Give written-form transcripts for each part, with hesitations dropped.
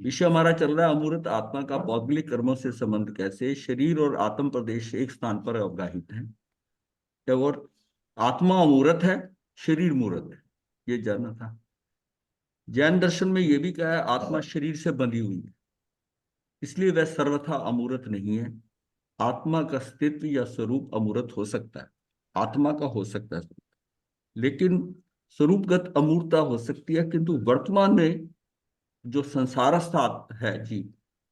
विषय हमारा चल रहा है अमूर्त आत्मा का पौद्गलिक कर्मों से संबंध कैसे शरीर और आत्म प्रदेश एक स्थान पर अवगाहित है। और आत्मा अमूर्त है, शरीर मूर्त है, ये जानना था। जैन दर्शन में यह भी कहा है आत्मा शरीर से बंधी हुई है, इसलिए वह सर्वथा अमूर्त नहीं है। आत्मा का अस्तित्व या स्वरूप अमूर्त हो सकता है, आत्मा का हो सकता है, लेकिन स्वरूपगत अमूर्तता हो सकती है, किंतु वर्तमान में जो संसारस्थ है जी,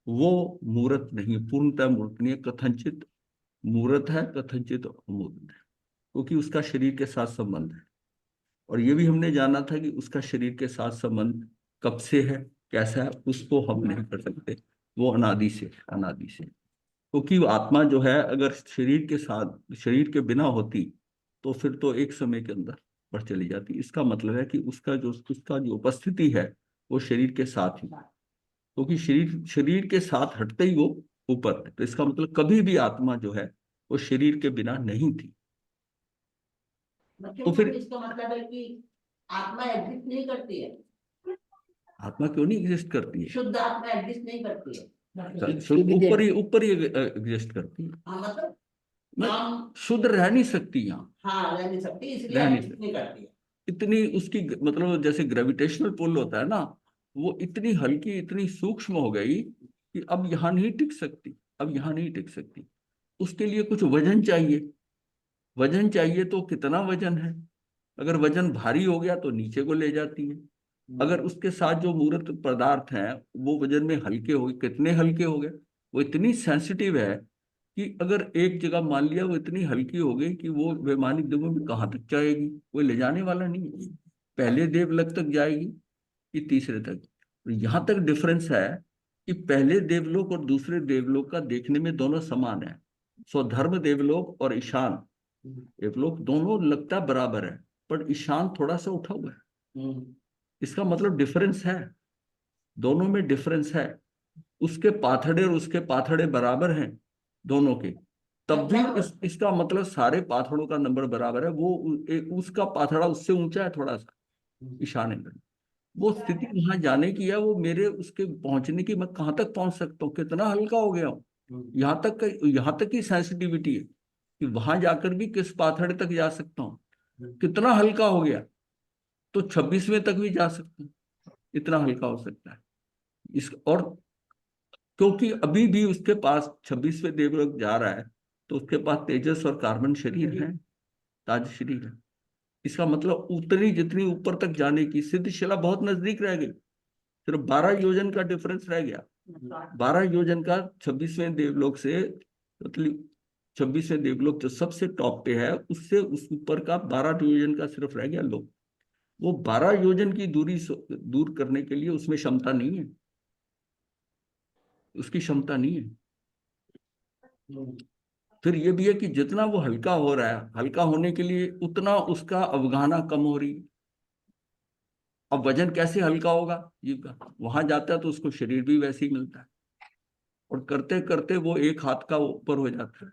वो मूर्त नहीं, पूर्णतः मूर्त नहीं है, कथनचित मूर्त है, कथनचित अमूर्त है, क्योंकि उसका शरीर के साथ संबंध है। और ये भी हमने जाना था कि उसका शरीर के साथ संबंध कब से है, कैसा है, उसको हम नहीं कर सकते, वो अनादि से, अनादि से। क्योंकि वो आत्मा जो है अगर शरीर के साथ, शरीर के बिना होती तो फिर तो एक समय के अंदर बढ़ चली जाती। इसका मतलब है कि उसका जो उपस्थिति है वो शरीर के साथ ही, क्योंकि शरीर शरीर के साथ हटते ही वो ऊपर है, तो इसका मतलब कभी भी आत्मा जो है वो शरीर के बिना नहीं थी। तो फिर इसका मतलब है कि आत्मा एग्जिस्ट नहीं करती है। आत्मा क्यों नहीं एग्जिस्ट करती है? शुद्ध आत्मा एग्जिस्ट नहीं करती है, ऊपर ही एग्जिस्ट करती है। हाँ मतलब शुद्ध रह नहीं सकती यहाँ, हाँ रह नहीं सकती, इसलिए रह नहीं एग्जिस्ट सकती। नहीं करती है। इतनी उसकी मतलब जैसे ग्रेविटेशनल पुल होता है ना, वो इतनी हल्की, इतनी सूक्ष्म हो गई कि अब यहाँ नहीं टिक सकती, अब यहाँ नहीं टिक सकती। उसके लिए कुछ वजन चाहिए, वजन चाहिए, तो कितना वजन है? अगर वजन भारी हो गया तो नीचे को ले जाती है, अगर उसके साथ जो मूर्त पदार्थ हैं वो वजन में हल्के हो गए, कितने हल्के हो गए, वो इतनी सेंसिटिव है कि अगर एक जगह मान लिया वो इतनी हल्की हो गई कि वो वैमानिक देवों में कहाँ तक जाएगी, कोई ले जाने वाला नहीं है। पहले देवलोक तक जाएगी कि तीसरे तक। तो यहाँ तक डिफरेंस है कि पहले देवलोक और दूसरे देवलोक का देखने में दोनों समान है। स्वधर्म देवलोक और ईशान देवलोक दोनों लगता बराबर है, पर ईशान थोड़ा सा उठा हुआ है। इसका मतलब डिफरेंस है, दोनों में डिफरेंस है। उसके पाथड़े और उसके पाथड़े बराबर हैं दोनों के, तब भी इसका मतलब सारे पाथड़ों का नंबर बराबर है। वो उसका पाथड़ा उससे ऊंचा है थोड़ा सा, ईशान एंगल। वो स्थिति वहां जाने की है, वो मेरे उसके पहुंचने की, मैं कहाँ तक पहुंच सकता हूँ, कितना हल्का हो गया हूँ। यहाँ तक की सेंसिटिविटी है कि वहां जाकर भी किस पाथड़े तक जा सकता हूँ, कितना हल्का हो गया, तो 26वें तक भी जा सकता हूँ, इतना हल्का हो सकता है। इस और क्योंकि अभी भी उसके पास 26वें देवलोक जा रहा है, तो उसके पास तेजस और कार्बन शरीर है, ताज शरीर है। इसका मतलब उतनी जितनी ऊपर तक जाने की, सिद्धशिला बहुत नजदीक रह गई, सिर्फ 12 योजन का डिफरेंस रह गया। 12 योजन का 26वें देवलोक से, मतलब 26वें देवलोक जो सबसे टॉप पे है उससे उस ऊपर का 12 योजन का सिर्फ रह गया लोक। वो 12 योजन की दूरी दूर करने के लिए उसमें क्षमता नहीं है, उसकी क्षमता नहीं है। फिर ये भी है कि जितना वो हल्का हो रहा है, हल्का होने के लिए उतना उसका अवगाहना कम हो रही है। अब वजन कैसे हल्का होगा जीव का, वहां जाता है तो उसको शरीर भी वैसे ही मिलता है, और करते करते वो एक हाथ का ऊपर हो जाता है,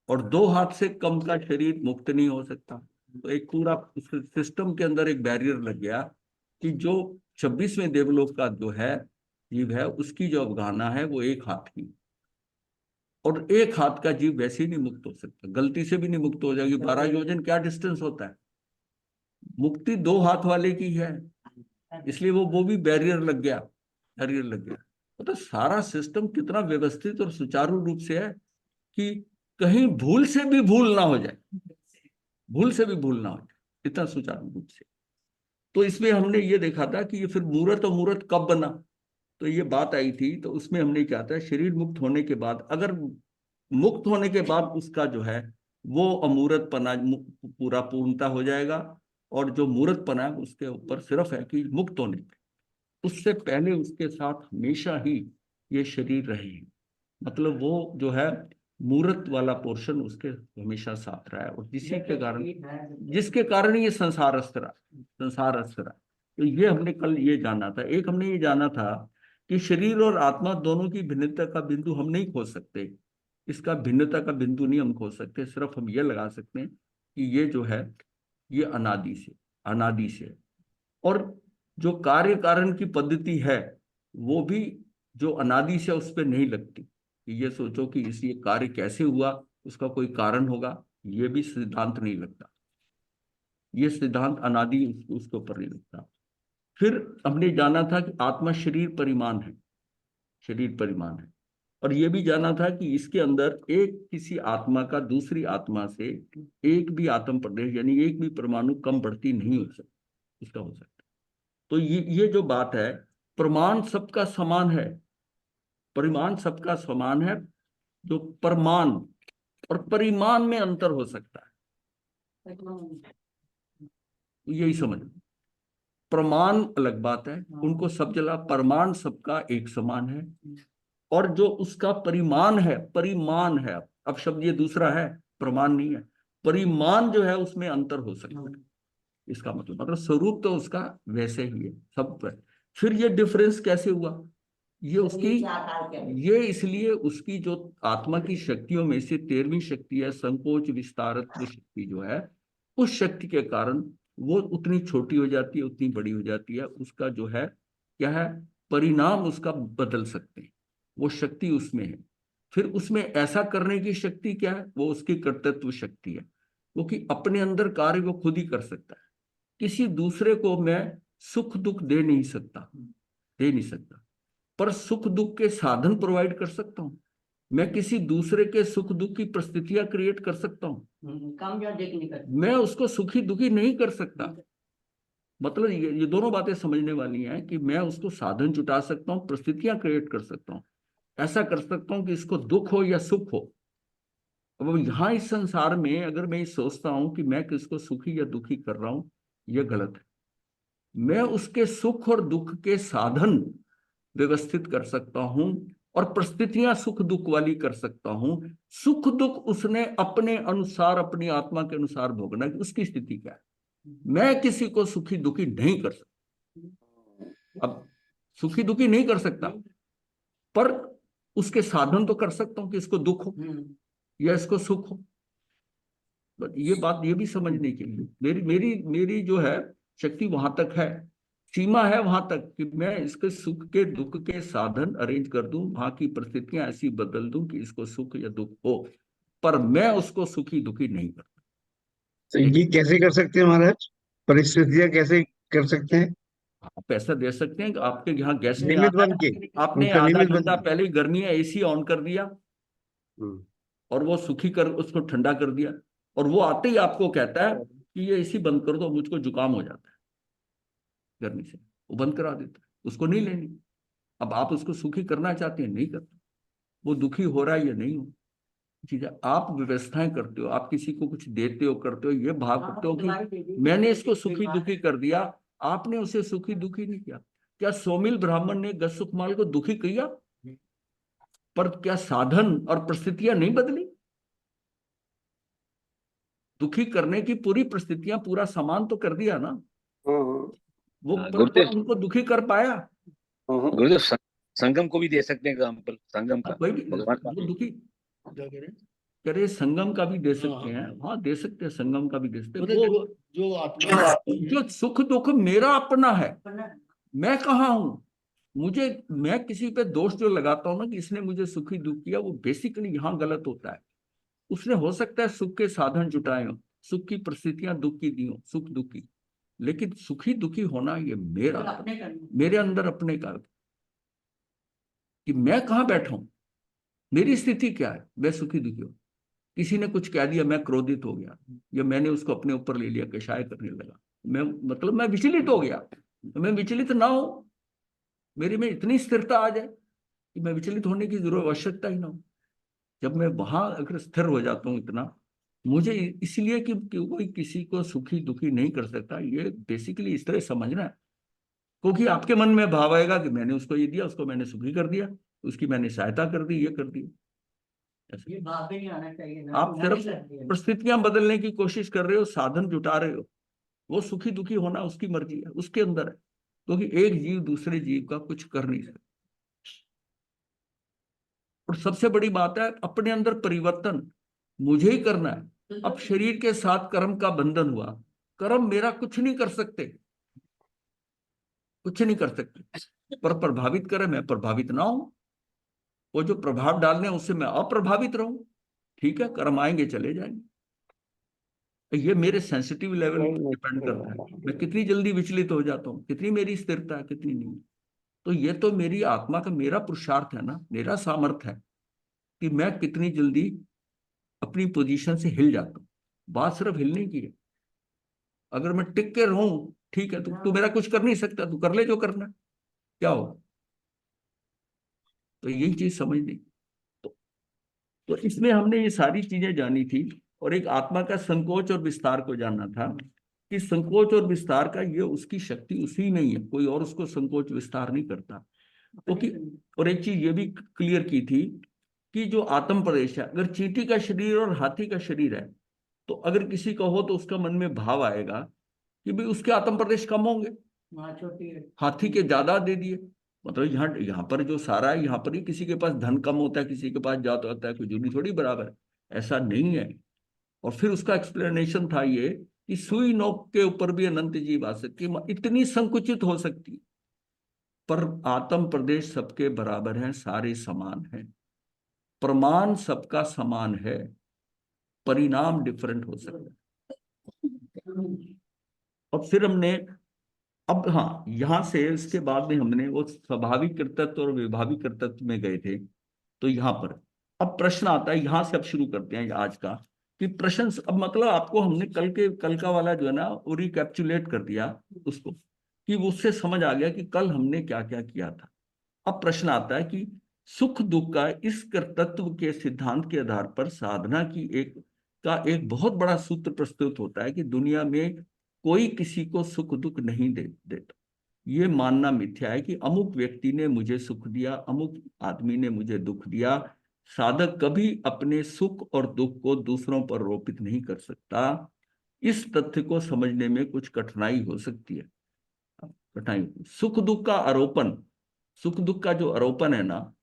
और 2 हाथ से कम का शरीर मुक्त नहीं हो सकता। तो एक पूरा सिस्टम के अंदर एक बैरियर लग गया कि जो 26वें देवलोक का जो है जीव है, उसकी जो अवगाहना है वो एक हाथ की, और एक हाथ का जीव वैसे ही नहीं मुक्त हो सकता, गलती से भी नहीं मुक्त हो जाएगी। 12 योजन क्या डिस्टेंस होता है, मुक्ति 2 हाथ वाले की है, इसलिए वो भी बैरियर लग गया, बैरियर लग गया। तो सारा सिस्टम कितना व्यवस्थित और सुचारू रूप से है कि कहीं भूल से भी भूल ना हो जाए, भूल से भी भूल ना हो जाए, इतना सुचारू रूप से। तो इसमें हमने ये देखा था कि ये फिर मूर्त और मूर्त कब बना, तो ये बात आई थी। तो उसमें हमने क्या था, शरीर मुक्त होने के बाद, अगर मुक्त होने के बाद उसका जो है वो अमूर्त पना पूरा पूर्णता हो जाएगा, और जो मूर्त पना है उसके ऊपर सिर्फ है कि मुक्त होने पे, उससे पहले उसके साथ हमेशा ही ये शरीर रहेगी। मतलब वो जो है मूर्त वाला पोर्शन उसके हमेशा साथ रहा है, और जिसके कारण ये संसार अस्त्र, संसार अस्त्र। तो ये हमने कल ये जाना था। एक हमने ये जाना था कि शरीर और आत्मा दोनों की भिन्नता का बिंदु हम नहीं खोज सकते, इसका भिन्नता का बिंदु नहीं हम खोज सकते, सिर्फ हम ये लगा सकते हैं कि ये जो है ये अनादि से, अनादि से। और जो कार्य कारण की पद्धति है वो भी जो अनादि से उस पर नहीं लगती कि ये सोचो कि इस ये कार्य कैसे हुआ, उसका कोई कारण होगा, ये भी सिद्धांत नहीं लगता। ये सिद्धांत अनादि उसके ऊपर नहीं लगता। फिर हमने जाना था कि आत्मा शरीर परिमाण है, शरीर परिमाण है। और ये भी जाना था कि इसके अंदर एक किसी आत्मा का दूसरी आत्मा से एक भी आत्म प्रदेश यानी एक भी परमाणु कम बढ़ती नहीं हो सकती, इसका हो सकता। तो ये जो बात है, प्रमाण सबका समान है, परिमाण सबका समान है, जो परमाण और परिमाण में अंतर हो सकता है, यही समझ। प्रमाण अलग बात है, उनको सब जला, परमाण सबका एक समान है। और जो उसका परिमाण है, परिमाण है, अब शब्द ये दूसरा है, प्रमाण नहीं है, परिमाण जो है उसमें अंतर हो सकता है। इसका मतलब स्वरूप तो उसका वैसे ही है सब पर। फिर ये डिफरेंस कैसे हुआ? ये उसकी, ये इसलिए उसकी जो आत्मा की शक्तियों में से 13वीं शक्ति है, संकोच विस्तारत्व शक्ति जो है, उस शक्ति के कारण वो उतनी छोटी हो जाती है, उतनी बड़ी हो जाती है। उसका जो है क्या है, परिणाम उसका बदल सकते हैं, वो शक्ति उसमें है। फिर उसमें ऐसा करने की शक्ति क्या है, वो उसकी कर्तृत्व शक्ति है, वो कि अपने अंदर कार्य वो खुद ही कर सकता है। किसी दूसरे को मैं सुख दुख दे नहीं सकता, दे नहीं सकता, पर सुख दुख के साधन प्रोवाइड कर सकता हूं। मैं किसी दूसरे के सुख दुख की परिस्थितियां क्रिएट कर सकता हूं, काम या देख नहीं करते। मैं उसको सुखी दुखी नहीं कर सकता। मतलब ये दोनों बातें समझने वाली हैं कि मैं उसको साधन जुटा सकता हूँ, परिस्थितियां क्रिएट कर सकता हूँ, ऐसा कर सकता हूँ कि इसको दुख हो या सुख हो। अब यहाँ इस संसार में अगर मैं ये सोचता हूं कि मैं किसको सुखी या दुखी कर रहा हूं, यह गलत है। मैं उसके सुख और दुख के साधन व्यवस्थित कर सकता हूं, और परिस्थितियां सुख दुख वाली कर सकता हूं। सुख दुख उसने अपने अनुसार, अपनी आत्मा के अनुसार भोगना है कि उसकी स्थिति क्या है। मैं किसी को सुखी दुखी नहीं कर सकता। अब सुखी दुखी नहीं कर सकता, पर उसके साधन तो कर सकता हूं कि इसको दुख हो या इसको सुख हो। बट ये बात ये भी समझने के लिए मेरी मेरी मेरी जो है शक्ति वहां तक है, सीमा है वहां तक कि मैं इसके सुख के दुख के साधन अरेंज कर दूं, वहां की परिस्थितियां ऐसी बदल दूं कि इसको सुख या दुख हो, पर मैं उसको सुखी दुखी नहीं करता। तो ये कैसे कर सकते हैं महाराज? परिस्थितियां कैसे कर सकते हैं? आप पैसा दे सकते हैं कि आपके यहाँ गेस्ट ने नियमित आना बन के, है, आपने उनका आधा नियमित घंटा बन। पहले गर्मी है एसी ऑन कर दिया हम्म। और वो सुखी कर उसको ठंडा कर दिया, और वो आते ही आपको कहता है कि ये एसी बंद कर दो, मुझको जुकाम हो जाता है गर्मी से, वो बंद करा देता है, उसको नहीं लेनी। अब आप उसको सुखी करना चाहते हैं, नहीं करते, वो दुखी हो रहा है या नहीं हो, चीजें आप व्यवस्थाएं करते हो, आप किसी को कुछ देते हो, करते हो, ये भाव करते हो कि मैंने इसको सुखी दुखी कर दिया। आपने उसे सुखी दुखी नहीं किया। क्या सोमिल ब्राह्मण ने गसुकमाल को दुखी किया? पर क्या साधन और परिस्थितियां नहीं बदली? दुखी करने की पूरी परिस्थितियां, पूरा सामान तो कर दिया ना वो, पर गुरुदेव, उनको दुखी कर पाया? गुरुदेव संगम को भी दे सकते हैं एग्जाम्पल, संगम का, कोई भी भगवान का। वो दुखी क्या कह रहे संगम का भी दे सकते हैं, हाँ दे सकते हैं, संगम का भी दे सकते हैं। वो जो आत्मा जो सुख दुख मेरा अपना है, मैं कहाँ हूं? मुझे, मैं किसी पे दोष जो लगाता हूं ना कि इसने मुझे सुखी दुख किया, वो बेसिकली यहाँ गलत होता है। उसने हो सकता है सुख के साधन जुटाए हो, सुख की परिस्थितियां दुख की दी हो, सुख दुख की, लेकिन सुखी दुखी होना ये मेरा, मेरे अंदर अपने का, कि मैं कहाँ बैठा हूं, मेरी स्थिति क्या है, मैं सुखी दुखी हूं। किसी ने कुछ कह दिया, मैं क्रोधित हो गया, या मैंने उसको अपने ऊपर ले लिया, कषाय करने लगा, मैं मतलब मैं विचलित हो गया। मैं विचलित ना हो, मेरे में इतनी स्थिरता आ जाए कि मैं विचलित होने की जरूरत, आवश्यकता ही ना हो। जब मैं वहां अगर स्थिर हो जाता हूँ इतना, मुझे इसलिए कि कोई किसी को सुखी दुखी नहीं कर सकता, ये बेसिकली इस तरह समझना है। क्योंकि आपके मन में भाव आएगा कि मैंने उसको ये दिया, उसको मैंने सुखी कर दिया, उसकी मैंने सहायता कर दी, ये कर दी। ये भाव भी नहीं आना चाहिए ना, आप सिर्फ परिस्थितियां बदलने की कोशिश कर रहे हो, साधन जुटा रहे हो। वो सुखी दुखी होना उसकी मर्जी है, उसके अंदर है, क्योंकि एक जीव दूसरे जीव का कुछ कर नहीं सकता। और सबसे बड़ी बात है, अपने अंदर परिवर्तन मुझे ही करना है। अब शरीर के साथ कर्म का बंधन हुआ, कर्म मेरा कुछ नहीं कर सकते, कुछ नहीं कर सकते। पर प्रभावित करे, मैं प्रभावित ना हूं। वो जो प्रभाव डालने हैं उससे मैं अप्रभावित रहूं। ठीक है, कर्म आएंगे चले जाएंगे। ये मेरे सेंसिटिव लेवल पर डिपेंड करता है, मैं कितनी जल्दी विचलित हो जाता हूँ, कितनी मेरी स्थिरता है, कितनी नहीं। तो ये तो मेरी आत्मा का, मेरा पुरुषार्थ है ना, मेरा सामर्थ्य है कि मैं कितनी जल्दी अपनी पोजीशन से हिल जाता हूँ। बात सिर्फ हिलने की है। अगर मैं टिक के रहूं, ठीक है, तो तू मेरा कुछ कर नहीं सकता, तू कर ले जो करना है, क्या हो। तो यही चीज समझनी। तो, तो इसमें हमने ये सारी चीजें जानी थी, और एक आत्मा का संकोच और विस्तार को जानना था कि संकोच और विस्तार का ये उसकी शक्ति उसी में ही है, कोई और उसको संकोच विस्तार नहीं करता। क्योंकि और एक चीज ये भी क्लियर की थी कि जो आत्म प्रदेश है, अगर चींटी का शरीर और हाथी का शरीर है, तो अगर किसी का हो तो उसका मन में भाव आएगा कि भाई उसके आत्म प्रदेश कम होंगे, वहाँ छोटी है। हाथी के ज्यादा दे दिए। मतलब यहाँ यहाँ पर जो सारा है, यहाँ पर ही किसी के पास धन कम होता है, किसी के पास ज्यादा होता है, कोई जरूरी थोड़ी बराबर है, ऐसा नहीं है। और फिर उसका एक्सप्लेनेशन था ये कि सुई नोक के ऊपर भी अनंत जीव आ सकती है, इतनी संकुचित हो सकती है, पर आत्म प्रदेश सबके बराबर हैं, सारे समान हैं, प्रमाण सबका समान है, परिणाम डिफरेंट हो सकता है। और फिर हमने, अब हाँ, यहां से उसके बाद में हमने वो स्वाभाविक कर्तृत्व और विभाविक कर्तृत्व में गए थे। तो यहाँ पर अब प्रश्न आता है, यहां से अब शुरू करते हैं आज का, कि प्रश्न अब मतलब आपको हमने कल का वाला जो है ना वो रिकैप्चुलेट कर दिया उसको, कि उससे समझ आ गया कि कल हमने क्या क्या किया था। अब प्रश्न आता है कि सुख दुख का इस कर्तृत्व के सिद्धांत के आधार पर साधना की एक बहुत बड़ा सूत्र प्रस्तुत होता है कि दुनिया में कोई किसी को सुख दुख नहीं देता। ये मानना मिथ्या है कि अमुक व्यक्ति ने मुझे सुख दिया, अमुक आदमी ने मुझे दुख दिया। साधक कभी अपने सुख और दुख को दूसरों पर आरोपित नहीं कर सकता। इस तथ्य को समझने में कुछ कठिनाई हो सकती है। कठिनाई, सुख दुख का आरोपण, सुख दुख का जो आरोपण है ना,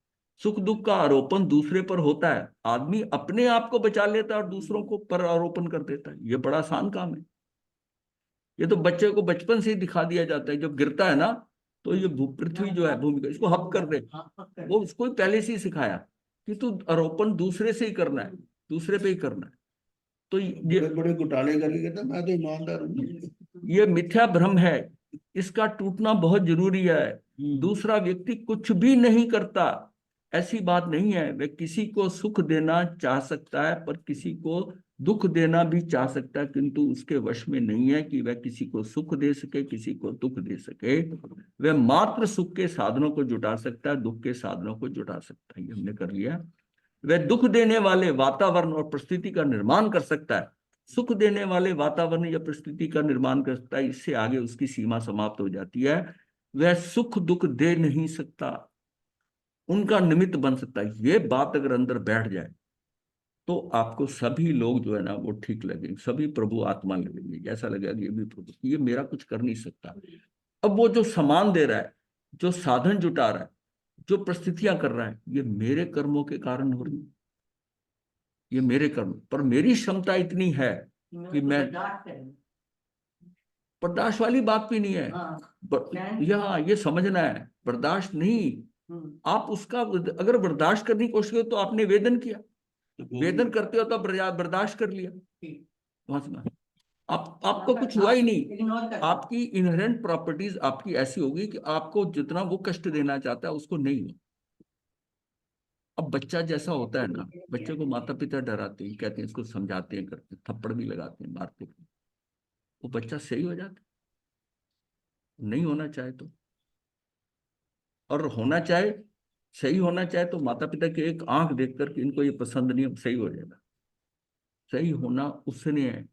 सुख दुख का आरोपण दूसरे पर होता है, आदमी अपने आप को बचा लेता है और दूसरों को पर आरोपण कर देता है। ये बड़ा आसान काम है। ये तो बच्चे को बचपन से ही दिखा दिया जाता है, जब गिरता है ना, तो ये पृथ्वी जो है, भूमि का, इसको हप कर दे, वो उसको ही पहले से ही सिखाया कि तू आरोपण दूसरे से ही करना है, दूसरे पे ही करना है। तो ये बड़े बड़े घोटाले करके कहता मैं तो ईमानदार हूँ। ये मिथ्या भ्रम है, इसका टूटना बहुत जरूरी है। दूसरा व्यक्ति कुछ भी नहीं करता, ऐसी बात नहीं है। वह किसी को सुख देना चाह सकता है, पर किसी को दुख देना भी चाह सकता है, किंतु उसके वश में नहीं है कि वह किसी को सुख दे सके, किसी को दुख दे सके। वह मात्र सुख के साधनों को जुटा सकता है, दुख के साधनों को जुटा सकता है। ये हमने कर लिया। वह दुख देने वाले वातावरण और परिस्थिति का निर्माण कर सकता है, सुख देने वाले वातावरण या परिस्थिति का निर्माण कर सकता है। इससे आगे उसकी सीमा समाप्त हो जाती है। वह सुख दुख दे नहीं सकता, उनका निमित्त बन सकता है। ये बात अगर अंदर बैठ जाए तो आपको सभी लोग जो है ना वो ठीक लगेंगे, सभी प्रभु आत्मा लगेंगे। ऐसा लगेगा कि ये भी प्रभु, ये मेरा कुछ कर नहीं सकता। अब वो जो सामान दे रहा है, जो साधन जुटा रहा है, जो परिस्थितियां कर रहा है, ये मेरे कर्मों के कारण हो रही है। ये मेरे कर्म, पर मेरी क्षमता इतनी है कि मैं, बर्दाश्त वाली बात भी नहीं है। यहाँ ये समझना है, बर्दाश्त नहीं। आप उसका अगर बर्दाश्त करने की कोशिश करो तो आपने वेदन किया, वेदन करते हो तो बर्दाश्त कर लिया। वहां से आपको कुछ हुआ ही नहीं। आपकी इनहेरेंट प्रॉपर्टीज आपकी ऐसी होगी कि आपको जितना वो कष्ट देना चाहता है उसको नहीं हुआ। अब बच्चा जैसा होता है ना, बच्चे को माता पिता डराते हैं, कहते हैं, इसको समझाते हैं, करते हैं, थप्पड़ भी लगाते हैं, मारते हैं, वो बच्चा सही हो जाता है। नहीं होना चाहे तो, और होना चाहे, सही होना चाहे तो माता पिता की एक आंख देख करके इनको ये पसंद नहीं है, सही हो जाएगा। सही होना उससे नहीं है,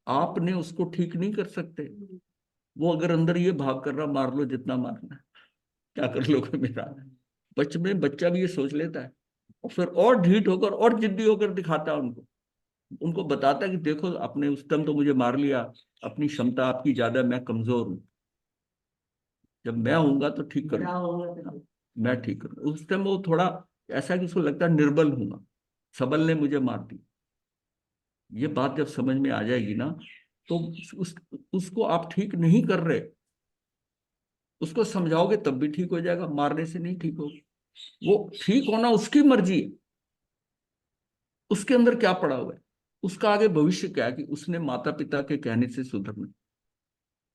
आपने उसको ठीक नहीं कर सकते। वो अगर अंदर ये भाव कर रहा, मार लो जितना मारना है, क्या कर लोगे मेरा। बचपन में बच्चा भी ये सोच लेता है, और फिर और ढीठ होकर और जिद्दी होकर दिखाता है उनको, उनको बताता है कि देखो आपने उस टाइम तो मुझे मार लिया, अपनी क्षमता आपकी ज्यादा, मैं कमजोर हूं, जब मैं होऊंगा तो ठीक करूंगा, मैं ठीक करूंगा। उस टाइम वो थोड़ा ऐसा कि उसको लगता है निर्बल हूं, सबल ने मुझे मार दी। ये बात जब समझ में आ जाएगी ना, तो उसको आप ठीक नहीं कर रहे, उसको समझाओगे तब भी ठीक हो जाएगा, मारने से नहीं ठीक होगा। वो ठीक होना उसकी मर्जी है, उसके अंदर क्या पड़ा हुआ है, उसका आगे भविष्य क्या है कि उसने माता पिता के कहने से सुधरना,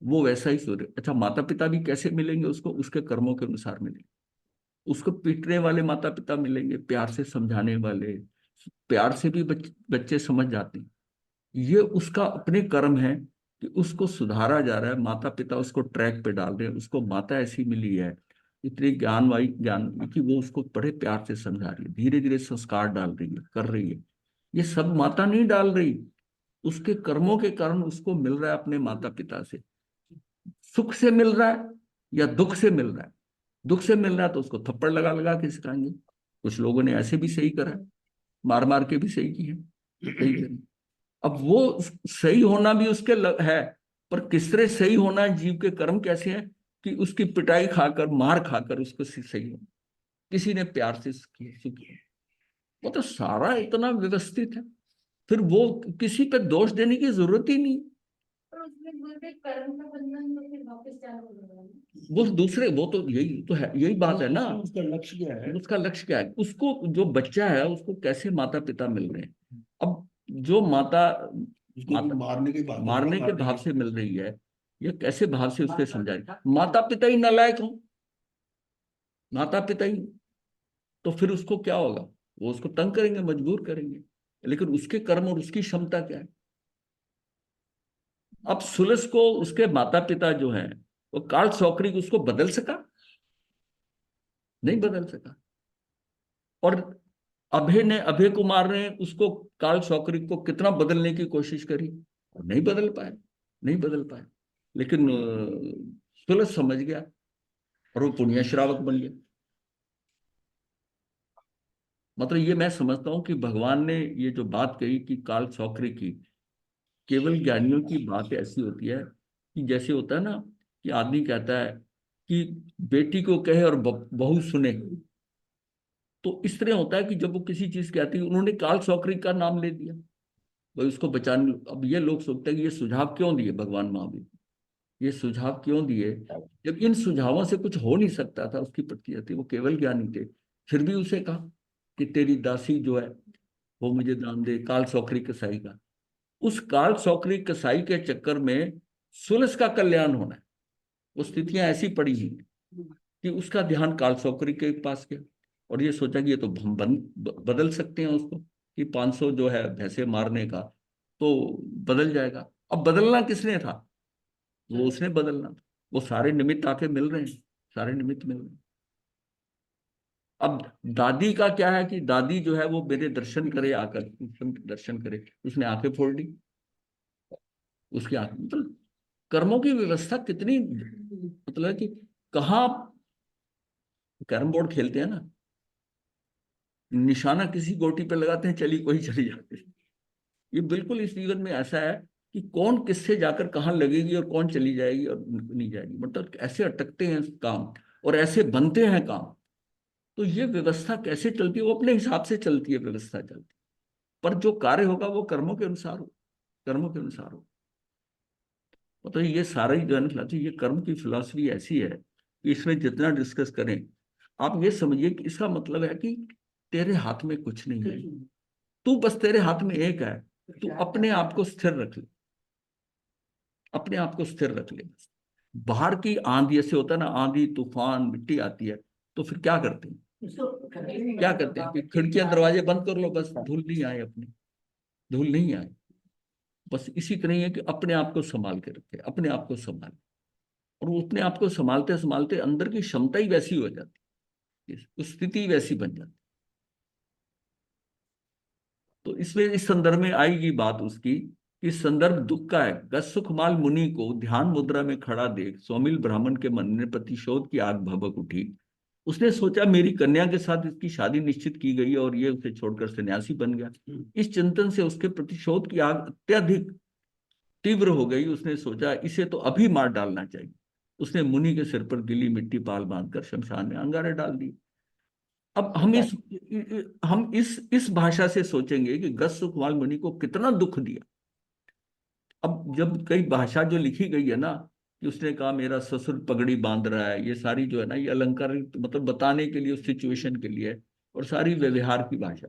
वो वैसा ही सुधरे। अच्छा, माता पिता भी कैसे मिलेंगे उसको? उसके कर्मों के अनुसार मिलेंगे। उसको पीटने वाले माता पिता मिलेंगे, प्यार से समझाने वाले, प्यार से भी बच्चे समझ जाते हैं। ये उसका अपने कर्म है कि उसको सुधारा जा रहा है, माता पिता उसको ट्रैक पे डाल रहे हैं, उसको माता ऐसी मिली है इतनी ज्ञान कि वो उसको बड़े प्यार से समझा रही है, धीरे धीरे संस्कार डाल रही है, कर रही है। ये सब माता नहीं डाल रही, उसके कर्मों के कारण उसको मिल रहा है अपने माता पिता से। सुख से मिल रहा है या दुख से मिल रहा है? दुख से मिल रहा है तो उसको थप्पड़ लगा लगा के सिखाएंगे। कुछ लोगों ने ऐसे भी सही करा है, मार मार के भी सही किए, सही करें। अब वो सही होना भी उसके है, पर किस तरह सही होना है, जीव के कर्म कैसे हैं कि उसकी पिटाई खाकर, मार खाकर उसको सही हो। किसी ने प्यार से किया, वो तो सारा इतना व्यवस्थित है, फिर वो किसी पे दोष देने की जरूरत ही नहीं। और उसमें बोलते हैं, कर्म का बंधन तो फिर वापस चालू हो जाएगा ना। वो दूसरे, वो तो यही तो है, यही बात है ना। उसका लक्ष्य क्या है? उसका लक्ष्य क्या है? उसको जो बच्चा है उसको कैसे माता पिता मिल रहे हैं। अब जो माता उसको भी मारने के बाद मारने के भाव से मिल रही है, ये कैसे भाव से उसके समझाए? माता पिता ही नालायक हो, माता पिता ही, तो फिर उसको क्या होगा? वो उसको तंग करेंगे, मजबूर करेंगे। लेकिन उसके कर्म और उसकी क्षमता क्या है? अब सुलस को उसके माता पिता जो हैं, वो कार्ल सॉकरी उसको बदल सका? नहीं बदल सका। और अभय कुमार ने उसको, कार्ल सॉकरी को कितना बदलने की कोशिश करी, नहीं बदल पाए, नहीं बदल पाए। लेकिन सुलस समझ गया और वो पुण्य श्रावक बन गया। मतलब ये मैं समझता हूं कि भगवान ने ये जो बात कही कि काल सॉकरी की, केवल ज्ञानियों की बात ऐसी होती है कि जैसे होता है ना कि आदमी कहता है कि बेटी को कहे और बहू सुने, तो इस तरह होता है कि जब वो किसी चीज कहती है, उन्होंने काल सॉकरी का नाम ले दिया भाई उसको बचाने। अब ये लोग सोचते हैं कि ये सुझाव क्यों दिए भगवान महावीर, ये सुझाव क्यों दिए जब इन सुझावों से कुछ हो नहीं सकता था। उसकी प्रतिक्रिया थी, वो केवल ज्ञानी थे, फिर भी उसे कहा कि तेरी दासी जो है वो मुझे दान दे, काल सौकरी कसाई का। उस काल सौकरी कसाई के चक्कर में सुलस का कल्याण होना है। वो स्थितियां ऐसी पड़ी हैं कि उसका ध्यान काल सौकरी के पास गया और ये सोचा कि ये तो हम बदल सकते हैं उसको, कि 500 जो है भैंसे मारने का तो बदल जाएगा। अब बदलना किसने था? वो उसने बदलना था। वो सारे निमित्त आके मिल रहे हैं, सारे निमित्त मिल रहे हैं। अब दादी का क्या है कि दादी जो है वो मेरे दर्शन करे आकर, दर्शन करे, उसने आंखें फोड़ दी, उसकी आंखें, मतलब कर्मों की व्यवस्था कितनी, मतलब कि कहाँ कैरम बोर्ड खेलते हैं ना, निशाना किसी गोटी पे लगाते हैं, चली कोई चली जाती है। ये बिल्कुल इस जीवन में ऐसा है कि कौन किससे जाकर कहाँ लगेगी और कौन चली जाएगी और नहीं जाएगी, मतलब ऐसे अटकते हैं काम और ऐसे बनते हैं काम। तो ये व्यवस्था कैसे चलती है? वो अपने हिसाब से चलती है, व्यवस्था चलती है, पर जो कार्य होगा वो कर्मों के अनुसार हो, कर्मों के अनुसार हो। तो ये सारा ही जो है ना, ये कर्म की फिलॉसफी ऐसी है कि इसमें जितना डिस्कस करें, आप ये समझिए कि इसका मतलब है कि तेरे हाथ में कुछ नहीं है, तू बस, तेरे हाथ में एक है, तू अपने आप को स्थिर रख ले, अपने आप को स्थिर रख ले। बाहर की आंधी, ऐसे होता है ना, आंधी तूफान मिट्टी आती है, तो फिर क्या करते हैं? क्या करते हैं कि खिड़कियां दरवाजे बंद कर लो, बस धूल नहीं आए, अपनी धूल नहीं आए। बस इसी तरह है कि अपने आप को संभाल के रखे, अपने आप को संभाल, और वो अपने आप को संभालते संभालते अंदर की क्षमता ही वैसी हो जाती है, उस स्थिति वैसी बन जाती। तो इसमें इस संदर्भ में आएगी बात उसकी कि संदर्भ दुख का है। गत सुखमाल मुनि को ध्यान मुद्रा में खड़ा देख सौमिल ब्राह्मण के मन में प्रतिशोध की आग भभक उठी। उसने सोचा मेरी कन्या के साथ इसकी शादी निश्चित की गई और ये उसे छोड़कर सन्यासी बन गया। इस चिंतन से उसके प्रतिशोध की आग अत्यधिक तीव्र हो गई। उसने सोचा इसे तो अभी मार डालना चाहिए। उसने मुनि के सिर पर गीली मिट्टी पाल बांधकर शमशान में अंगारे डाल दिए। अब हम इस भाषा से सोचेंगे कि गत सुखमाल मुनि को कितना दुख दिया। अब जब कई भाषा जो लिखी गई है ना, कि उसने कहा मेरा ससुर पगड़ी बांध रहा है, ये सारी जो है ना ये अलंकारिक मतलब बताने के लिए उस सिचुएशन के लिए है, और सारी व्यवहार की भाषा,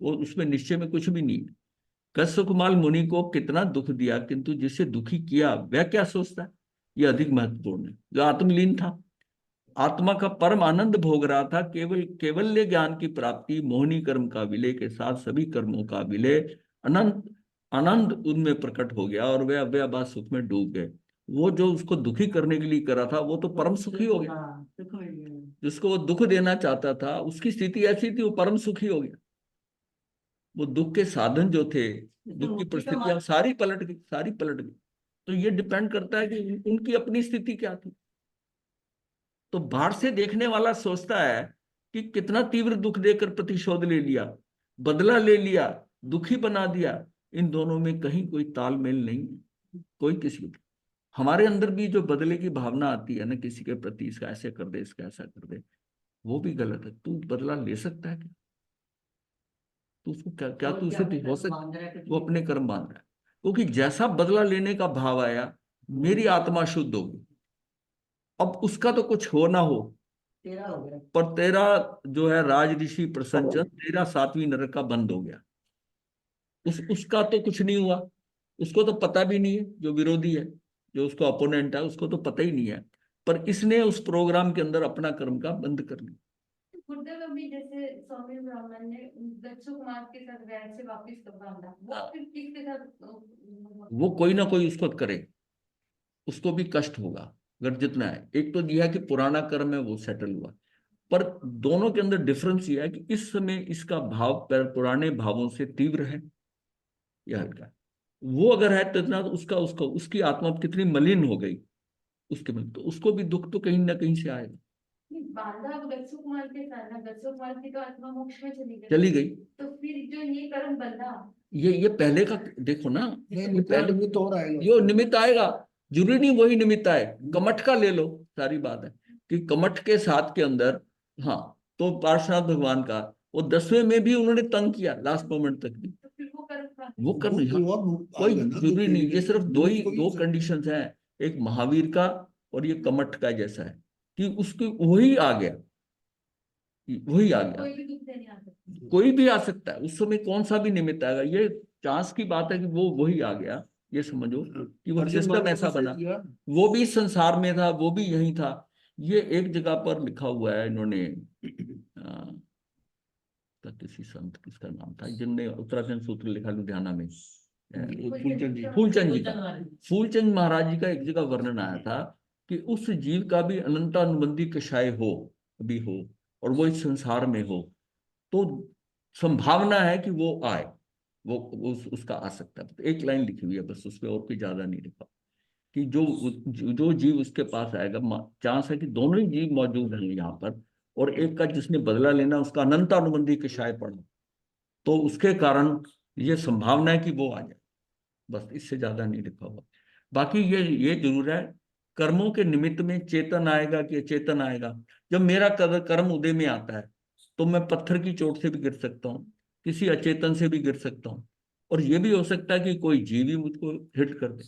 वो उसमें निश्चय में कुछ भी नहीं है। कश्यपकुमार मुनि को कितना दुख दिया, किंतु जिसे दुखी किया वह क्या सोचता है, ये अधिक महत्वपूर्ण है। जो आत्मलीन था, आत्मा का परम आनंद भोग रहा था, केवल केवल्य ज्ञान की प्राप्ति, मोहिनी कर्म का विलय के साथ सभी कर्मों का विलय, अनंत आनंद उनमें प्रकट हो गया और वे अव्ययभाव सुख में डूब गए। वो जो उसको दुखी करने के लिए करा था वो तो परम सुखी हो गया। हाँ, सुख मिल गया। जिसको वो दुख देना चाहता था उसकी स्थिति ऐसी थी, वो परम सुखी हो गया। वो दुख के साधन जो थे, दुख की परिस्थितियां सारी पलट गई, सारी पलट गई। तो ये डिपेंड करता है कि उनकी अपनी स्थिति क्या थी। तो बाहर से देखने वाला सोचता है कि कितना तीव्र दुख देकर प्रतिशोध ले लिया, बदला ले लिया, दुखी बना दिया। इन दोनों में कहीं कोई तालमेल नहीं है, कोई किसी को। हमारे अंदर भी जो बदले की भावना आती है ना किसी के प्रति, इसका ऐसे कर दे, इसका ऐसा कर दे, वो भी गलत है। तू बदला ले सकता है क्या? तू उसको क्या क्या और तू क्या उसे हो बांध सकता? रहा है कुछ वो भी। अपने कर्म बांध रहा है, क्योंकि जैसा बदला लेने का भाव आया, मेरी आत्मा शुद्ध होगी। अब उसका तो कुछ हो ना हो, तेरा हो गया। पर तेरा जो है राज ऋषि प्रसंजन, तेरा सातवीं नरक का बंद हो गया। उसका तो कुछ नहीं हुआ, उसको तो पता भी नहीं है। जो विरोधी है, जो उसको अपोनेंट है, उसको तो पता ही नहीं है। पर इसने उस प्रोग्राम के अंदर अपना कर्म का बंद कर लिया। गुरुदेव अभी जैसे स्वामी ब्राह्मण ने दक्षु कुमार के साथ वैर से वापिस कब बांधा, वो फिर किसके साथ वो कोई ना कोई उसको करे, उसको भी कष्ट होगा अगर जितना है। एक तो यह है कि पुराना कर्म है वो सेटल हुआ, पर दोनों के अंदर डिफरेंस यह है कि इस समय इसका भाव पुराने भावों से तीव्र है या हल्का है। वो अगर है तो इतना तो उसका उसका उसकी आत्मा कितनी मलिन हो गई, उसके में तो उसको भी दुख तो कहीं ना कहीं से आएगा। नहीं, बांधा अब दक्षु कुमार के साथ ना, दक्षु कुमार की तो आत्मा मोक्ष में चली गई। चली गई। तो फिर जो ये कर्म बंधा, ये पहले का देखो ना, नहीं ये निमित्त पहले निमित्त और आएगा। यो निमित्त आएगा। जरूरी नहीं वही निमित्त आए, कमठ का ले लो। सारी बात है कि कमठ के साथ के अंदर, हाँ, तो पार्श्वनाथ भगवान का वो 10वें में भी उन्होंने तंग किया लास्ट मोमेंट तक भी। तो फिर वो कर्म कहाँ वो से? कर वो यहाँ और कोई आएगा ना, जरूरी जो नहीं, ये सिर्फ दो ही निमित्त को दो सकते हैं। कंडीशंस हैं। एक महावीर का और ये कमठ का जैसा है कि उसकी वही आ गया, वही आ गया। कोई भी दुख देने आ सकता है। कोई भी आ सकता है उस समय, कौन सा भी निमित्त आएगा। ये चांस की बात है कि वो वही आ गया। ये समझो कि वो अर्जुन सिस्टम महाराज ऐसा ने सही बना, किया। वो भी संसार में था, वो भी यही था। ये एक जगह पर लिखा हुआ है इन्होंने, तो किसी संत, किसका नाम था जिनने उत्तराखंड सूत्र लिखा लुधियाना में, फूलचंद जी। फूलचंद जी का। फूलचंद महाराज जी का एक जगह वर्णन आया था कि उस जीव का भी अनंतानुबंधी कषाय हो, अभी हो, और वो इस संसार में हो, तो संभावना है कि वो आए, वो उसका आ सकता है। तो एक लाइन लिखी हुई है बस, उसमें और कोई ज्यादा नहीं लिखा कि जो जीव उसके पास आएगा, चांस है कि दोनों ही जीव मौजूद हैं यहाँ पर, और एक का जिसने बदला लेना उसका अनंत अनुबंधी कषाय पड़ा, तो उसके कारण ये संभावना है कि वो आ जाए। बस इससे ज्यादा नहीं लिखा हुआ। बाकी ये जरूर है, कर्मों के निमित्त में चेतन आएगा कि अचेतन आएगा। जब मेरा कर्म उदय में आता है तो मैं पत्थर की चोट से भी गिर सकता हूँ, किसी अचेतन से भी गिर सकता हूँ, और ये भी हो सकता है कि कोई जीव ही मुझको हिट कर दे,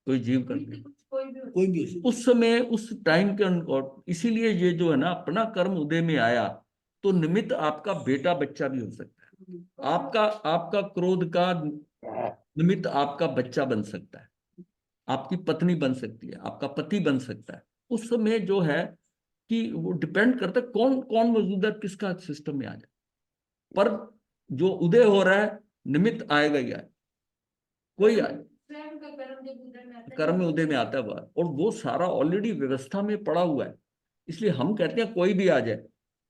कोई जीव कर दे कोई भी हो कोई भी हो सकता उस समय, उस टाइम के अनुसार। इसीलिए ये जो है ना, अपना कर्म उदय में आया तो निमित्त आपका बेटा बच्चा भी हो सकता है। आपका आपका क्रोध का निमित्त आपका बच्चा बन सकता है, आपकी पत्नी बन सकती है, आपका पति बन सकता है। उस समय जो है कि वो डिपेंड करता है कौन कौन मौजूद है, किसका सिस्टम में आ जाए। पर जो उदय हो रहा है, निमित्त आएगा ही आए, कोई आए। स्वयं का कर्म जब उदय में आता है, कर्म उदय में आता है वह, और वो सारा ऑलरेडी व्यवस्था में पड़ा हुआ है। इसलिए हम कहते हैं कोई भी आ जाए,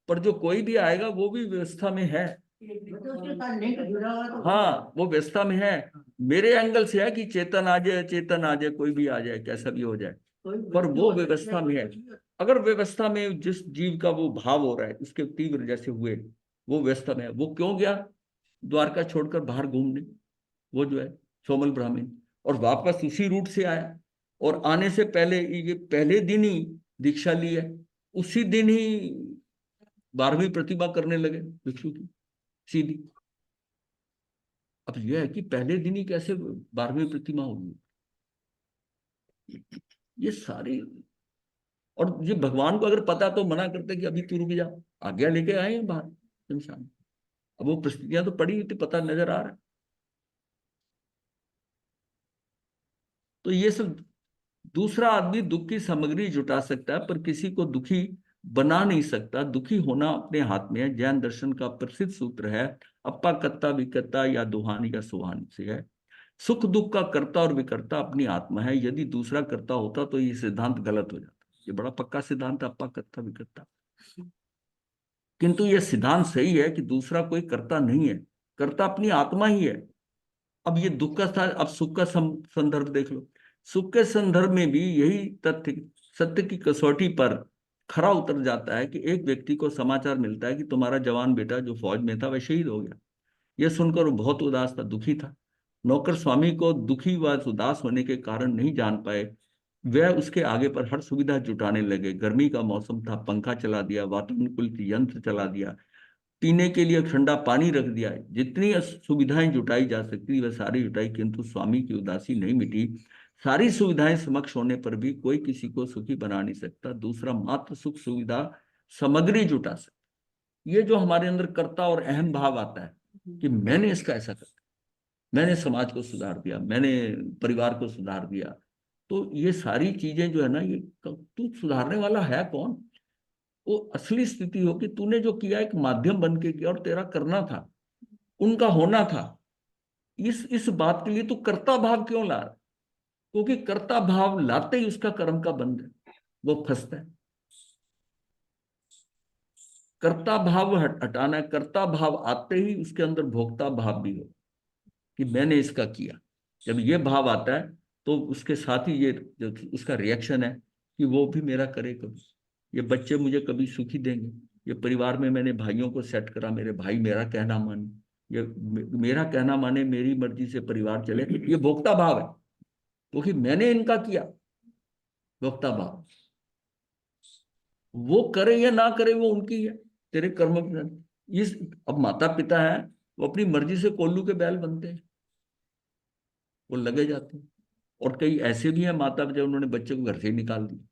पर जो कोई भी आएगा वो भी व्यवस्था में है। मतलब उसके साथ लिंक जुड़ा हुआ तो हाँ, वो व्यवस्था में है। मेरे एंगल से है कि चेतन आ जाए, चेतन आ जाए, कोई भी आ जाए, कैसा भी हो जाए, कोई पर व्यक्ति वो हो सकता व्यवस्था में है। कुछ भी हो अगर व्यवस्था में जिस जीव का वो भाव हो रहा है, उसके तीव्र जैसे हुए, वो व्यवस्था में है। वो क्यों गया द्वारका छोड़कर बाहर घूमने, वो जो है सोमल ब्राह्मण, और वापस उसी रूट से आया, और आने से पहले ये पहले दिन ही दीक्षा ली है, उसी दिन ही 12वीं प्रतिमा करने लगे भिक्षु की सीधी। अब यह है कि पहले दिन ही कैसे 12वीं प्रतिमा होगी। ये सारी, और ये भगवान को अगर पता तो मना करते कि अभी तू रुक जा, आज्ञा लेके आए हैं बाहर इंसान। अब वो परिस्थितियां तो पड़ी हुई थी, पता नजर आ रहा है। तो ये सब, दूसरा आदमी दुख की सामग्री जुटा सकता है पर किसी को दुखी बना नहीं सकता। दुखी होना अपने हाथ में है। जैन दर्शन का प्रसिद्ध सूत्र है, अप्पा कत्ता विकत्ता या दुहानी या सुहानी से है। सुख दुख का कर्ता और विकर्ता अपनी आत्मा है। यदि दूसरा कर्ता होता तो ये सिद्धांत गलत हो जाता। ये बड़ा पक्का सिद्धांत है, अप्पा कत्ता विकर्ता। किंतु यह सिद्धांत सही है कि दूसरा कोई कर्ता नहीं है, कर्ता अपनी आत्मा ही है। अब ये दुख का स्थान, अब सुख का संदर्भ देख लो। सुख के संदर्भ में भी यही तथ्य सत्य की कसौटी पर खरा उतर जाता है कि एक व्यक्ति को समाचार मिलता है कि तुम्हारा जवान बेटा जो फौज में था वह शहीद हो गया। यह सुनकर वो बहुत उदास था, दुखी था। नौकर स्वामी को दुखी व उदास होने के कारण नहीं जान पाए। वह उसके आगे पर हर सुविधा जुटाने लगे। गर्मी का मौसम था, पंखा चला दिया, वातानुकूलित यंत्र चला दिया, पीने के लिए ठंडा पानी रख दिया। जितनी सुविधाएं जुटाई जा सकती वह सारी जुटाई, किंतु स्वामी की उदासी नहीं मिटी। सारी सुविधाएं समक्ष होने पर भी कोई किसी को सुखी बना नहीं सकता। दूसरा मात्र सुख सुविधा सामग्री जुटा सकता। ये जो हमारे अंदर कर्ता और अहम भाव आता है कि मैंने इसका ऐसा कर, मैंने समाज को सुधार दिया, मैंने परिवार को सुधार दिया, तो ये सारी चीजें जो है ना, ये तू सुधारने वाला है कौन? वो असली स्थिति हो कि तूने जो किया एक माध्यम बन के किया और तेरा करना था, उनका होना था। इस बात के लिए तू कर्ता भाव क्यों ला रहा? क्योंकि कर्ता भाव लाते ही उसका कर्म का बंध है, वो फंसता है। कर्ता भाव हटाना है। कर्ता भाव आते ही उसके अंदर भोक्ता भाव भी हो कि मैंने इसका किया। जब ये भाव आता है तो उसके साथ ही ये जो उसका रिएक्शन है कि वो भी मेरा करे कभी, ये बच्चे मुझे कभी सुखी देंगे, ये परिवार में मैंने भाइयों को सेट करा, मेरे भाई मेरा कहना माने, ये मेरा कहना माने, मेरी मर्जी से परिवार चले, ये भोक्ता भाव है क्योंकि मैंने इनका किया। भोक्ता भाव, वो करे या ना करे वो उनकी है, तेरे कर्म की। इस अब माता पिता है, वो अपनी मर्जी से कोल्लू के बैल बनते हैं, वो लगे जाते हैं। और कई ऐसे भी हैं माता पिता, उन्होंने बच्चे को घर से ही निकाल दिया,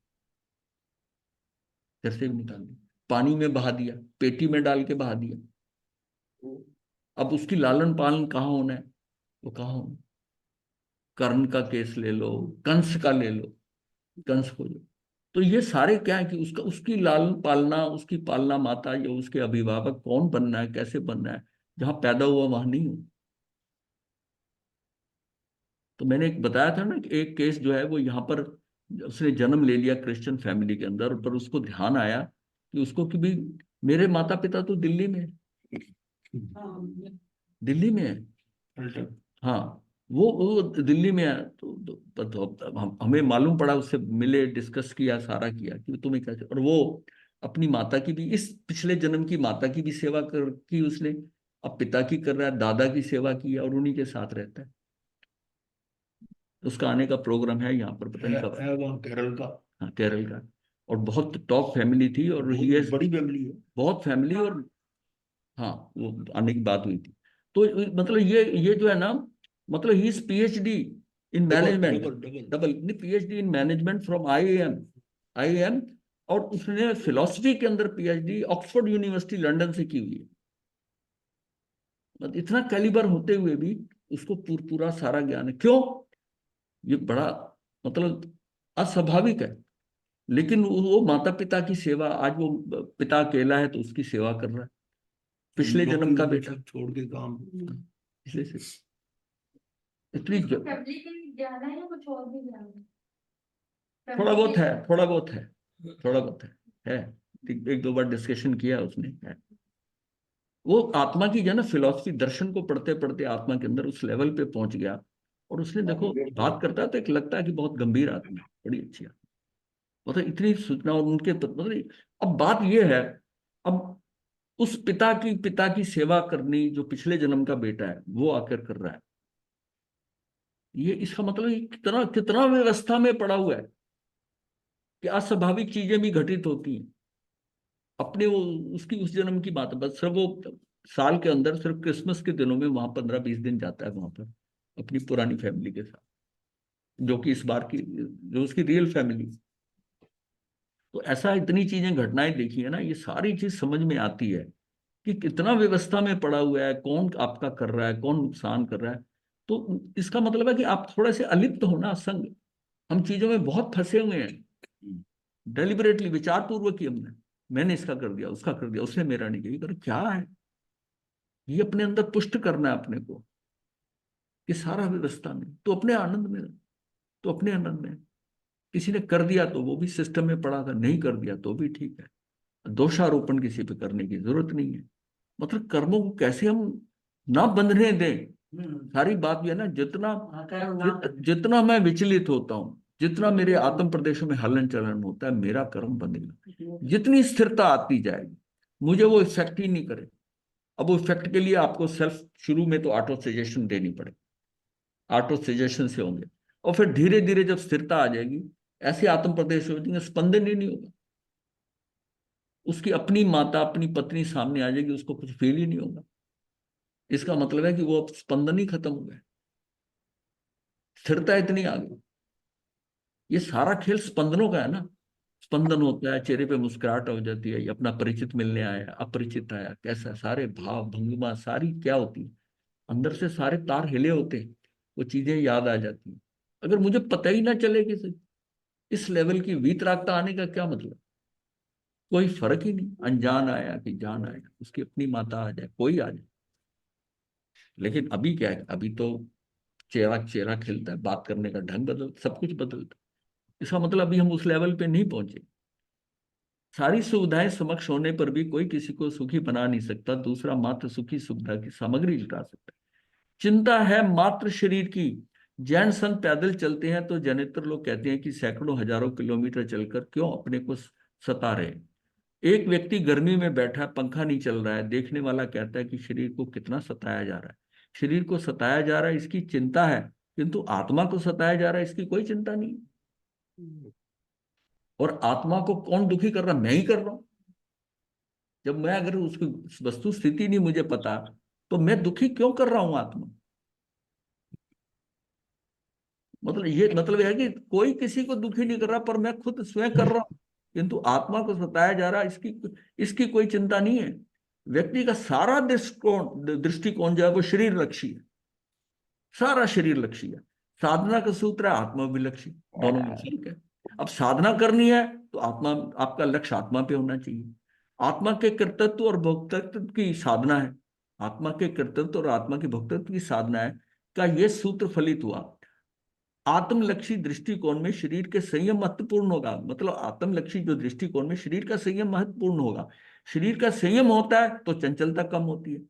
घर से भी निकाल दिया, पानी में बहा दिया, पेटी में डाल के बहा दिया। अब उसकी लालन पालन कहाँ होना है? वो कहाँ होना? कर्ण का केस ले लो, कंस का ले लो, कंस को लो, तो ये सारे क्या है कि उसका, उसकी लालन पालना, उसकी पालना माता या उसके अभिभावक कौन बनना है, कैसे बनना है, जहां पैदा हुआ वहां नहीं हो। तो मैंने एक बताया था ना कि एक केस जो है वो यहाँ पर, उसने जन्म ले लिया क्रिश्चियन फैमिली के अंदर, पर उसको ध्यान आया कि उसको कि भाई मेरे माता पिता तो दिल्ली में है, दिल्ली में है। हाँ, वो दिल्ली में है। तो हमें मालूम पड़ा, उससे मिले, डिस्कस किया, सारा किया कि तुम्हें क्या चाहिए। और वो अपनी माता की भी, इस पिछले जन्म की माता की भी सेवा कर की उसने, अब पिता की कर रहा है, दादा की सेवा की है और उन्हीं के साथ रहता है। उसका आने का प्रोग्राम है यहाँ पर, पता नहीं कब है वहाँ केरल का। हाँ, केरल का। और बहुत टॉप फैमिली थी और बहुत ये बड़ी फैमिली है। बहुत फैमिली। और हाँ, वो आने की बात हुई थी। तो मतलब ये जो है ना, मतलब he is PhD in management, double double नहीं, PhD in management from IIM. और उसने फिलॉसफी के अंदर पीएचडी ऑक्सफोर्ड यूनिवर्सिटी लंदन से की हुई है। मतलब इतना कैलिबर होते हुए भी उसको पूरा सारा ज्ञान है। क्यों? ये बड़ा मतलब अस्वाभाविक है। लेकिन वो माता पिता की सेवा, आज वो पिता अकेला है तो उसकी सेवा कर रहा है, पिछले जन्म का बेटा। छोड़ के काम। इसलिए से इतनी फैमिली के लिए ज्ञान है या कुछ और भी ज्ञान है? थोड़ा बहुत है, थोड़ा बहुत है, थोड़ा बहुत है। एक दो बार डिस्कशन किया उसने, है। वो आत्मा की जो है ना फिलॉसफी, दर्शन को पढ़ते पढ़ते आत्मा के अंदर उस लेवल पे पहुंच गया। और उसने देखो बात करता है तो एक लगता है कि बहुत गंभीर आदमी है, बड़ी अच्छी आदमी, मतलब इतनी सूचना। और उनके मतलब अब बात ये है, अब उस पिता की सेवा करनी जो पिछले जन्म का बेटा है वो आकर कर रहा है। ये इसका मतलब ये कितना कितना व्यवस्था में पड़ा हुआ है कि अस्वाभाविक चीजें भी घटित होती हैं। अपने वो उसकी उस जन्म की बात है, बस सिर्फ वो साल के अंदर सिर्फ क्रिसमस के दिनों में वहां 15-20 दिन जाता है वहां पर अपनी पुरानी फैमिली के साथ। जो कि इस बार की जो उसकी रियल फैमिली। तो ऐसा इतनी चीजें घटनाएं देखी है ना, ये सारी चीज समझ में आती है कि कितना व्यवस्था में पड़ा हुआ है, कौन आपका कर रहा है, कौन नुकसान कर रहा है। तो इसका मतलब है कि आप थोड़े से अलिप्त हो ना, असंग। हम चीजों में बहुत फंसे हुए हैं, डेलिबरेटली, विचार पूर्वक ही हमने, मैंने इसका कर दिया, उसका कर दिया, उसने मेरा नहीं किया। ये कर क्या है, ये अपने अंदर पुष्ट करना है अपने को कि सारा व्यवस्था में, तो अपने आनंद में, तो अपने आनंद में। किसी ने कर दिया तो वो भी सिस्टम में पड़ा था, नहीं कर दिया तो भी ठीक है। दोषारोपण किसी पे करने की जरूरत नहीं है। मतलब कर्मों को कैसे हम ना बंधने दें, सारी बात ये है ना। जितना जितना मैं विचलित होता हूं, जितना मेरे आत्म प्रदेशों में हलन चलन होता है, मेरा कर्म बंधेगा। जितनी स्थिरता आती जाएगी, मुझे वो इफेक्ट ही नहीं करे। अब वो इफेक्ट के लिए आपको सेल्फ शुरू में तो ऑटो सजेशन देनी पड़े, ऑटो सजेशन से होंगे, और फिर धीरे धीरे जब स्थिरता आ जाएगी, ऐसे आत्म प्रदेश हो जाएंगे, स्पंदन ही नहीं होगा। उसकी अपनी माता, अपनी पत्नी सामने आ जाएगी, उसको कुछ फील ही नहीं होगा। इसका मतलब है कि वो अब स्पंदन ही खत्म हो गया, स्थिरता इतनी आ गई। ये सारा खेल स्पंदनों का है ना। स्पंदन होता है, चेहरे पे मुस्कुराहट हो जाती है, ये अपना परिचित मिलने आया, अपरिचित आया, कैसा, सारे भाव भंगिमा सारी क्या होती है, अंदर से सारे तार हिले होते हैं, वो चीजें याद आ जाती हैं। अगर मुझे पता ही ना चले कि इस लेवल की वीतरागता आने का क्या मतलब, कोई फर्क ही नहीं, अनजान आया कि जान आया, उसकी अपनी माता आ जाए, कोई आ जाए। लेकिन अभी क्या है, अभी तो चेहरा चेहरा खिलता है, बात करने का ढंग बदल, सब कुछ बदलता है। इसका मतलब अभी हम उस लेवल पे नहीं पहुंचे। सारी सुविधाएं समक्ष होने पर भी कोई किसी को सुखी बना नहीं सकता, दूसरा मात्र सुखी सुविधा की सामग्री जुटा सकता है। चिंता है मात्र शरीर की। जैन संत पैदल चलते हैं तो जनेतर लोग कहते हैं कि सैकड़ों हजारों किलोमीटर चलकर क्यों अपने को सता रहे। एक व्यक्ति गर्मी में बैठा है, पंखा नहीं चल रहा है, देखने वाला कहता है कि शरीर को कितना सताया जा रहा है। शरीर को सताया जा रहा है इसकी चिंता है, किंतु आत्मा को सताया जा रहा है इसकी कोई चिंता नहीं। और आत्मा को कौन दुखी कर रहा है, मैं ही कर रहा हूं। जब मैं, अगर उसकी वस्तु स्थिति नहीं मुझे पता, तो मैं दुखी क्यों कर रहा हूं आत्मा। मतलब ये मतलब है कि कोई किसी को दुखी नहीं कर रहा, पर मैं खुद स्वयं कर रहा हूं, किंतु आत्मा को सताया जा रहा है, इसकी इसकी कोई चिंता नहीं है। व्यक्ति का सारा दृष्टिकोण दृष्टिकोण जो है वो शरीर लक्ष्य है, सारा शरीर लक्ष्य है। साधना का सूत्र है आत्माभिलक्षी, दोनों में फर्क है। अब साधना करनी है तो आत्मा, आपका लक्ष्य आत्मा पे होना चाहिए। आत्मा के कर्तृत्व और भोक्तृत्व की साधना है, आत्मा के कर्तृत्व और आत्मा के भोक्तृत्व की साधना है, का ये सूत्र फलित हुआ। आत्मलक्षी दृष्टिकोण में शरीर के संयम महत्वपूर्ण होगा, मतलब आत्मलक्षी जो दृष्टिकोण में शरीर का संयम महत्वपूर्ण होगा। शरीर का संयम होता है तो चंचलता कम होती है।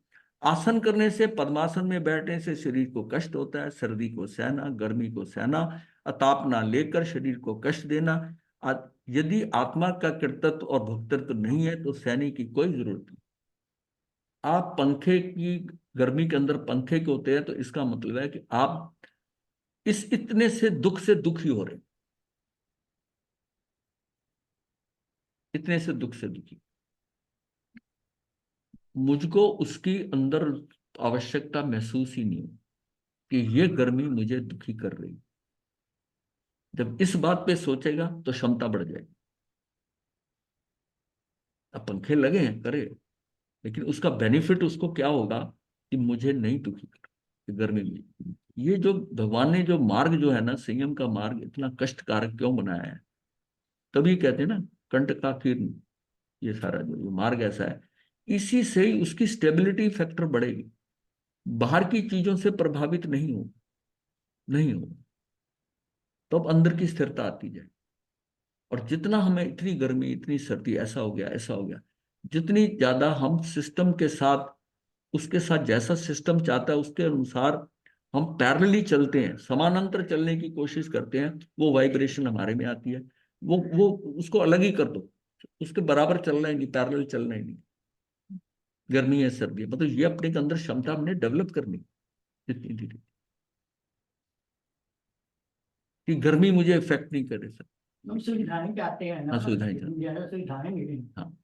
आसन करने से, पद्मासन में बैठने से शरीर को कष्ट होता है, सर्दी को सहना, गर्मी को सहना, अताप ना लेकर शरीर को कष्ट देना। यदि आत्मा का कर्तृत्व और भोक्तृत्व नहीं है तो सहने की कोई जरूरत नहीं। आप पंखे की गर्मी के अंदर पंखे के होते हैं, तो इसका मतलब है कि आप इस इतने से दुखी हो रहे, इतने से दुख से दुखी। मुझको उसकी अंदर आवश्यकता महसूस ही नहीं हो कि ये गर्मी मुझे दुखी कर रही। जब इस बात पे सोचेगा तो क्षमता बढ़ जाएगी। अब पंखे लगे हैं, करे, लेकिन उसका बेनिफिट उसको क्या होगा कि मुझे नहीं दुखी कर गर्मी में। ये जो भगवान ने जो मार्ग जो है ना, संयम का मार्ग, इतना कष्टकारक क्यों बनाया है। तभी कहते हैं ना, कंठ का किरण, ये सारा जो मार्ग ऐसा है, इसी से ही उसकी स्टेबिलिटी फैक्टर बढ़ेगी। बाहर की चीजों से प्रभावित नहीं हो तो अब अंदर की स्थिरता आती जाए। और जितना हमें इतनी गर्मी, इतनी सर्दी, ऐसा हो गया, ऐसा हो गया, जितनी ज्यादा हम सिस्टम के साथ, उसके साथ जैसा सिस्टम चाहता है उसके अनुसार हम पैरेलली चलते हैं, समानांतर चलने की कोशिश करते हैं, वो वाइब्रेशन हमारे में आती है। वो उसको अलग ही कर दो, उसके बराबर चलना ही नहीं, पैरेलल चलना ही नहीं। गर्मी है, सर्दी है, मतलब ये अपने के अंदर क्षमता हमने डेवलप करनी जितनी धीरे, कि गर्मी मुझे इफेक्ट नहीं करे सर। हम सुविधाएं चाहते हैं ना, हाँ, सुविधाएं चाहते हैं। ज्यादा सुविधाएं मिलेंगी। हाँ,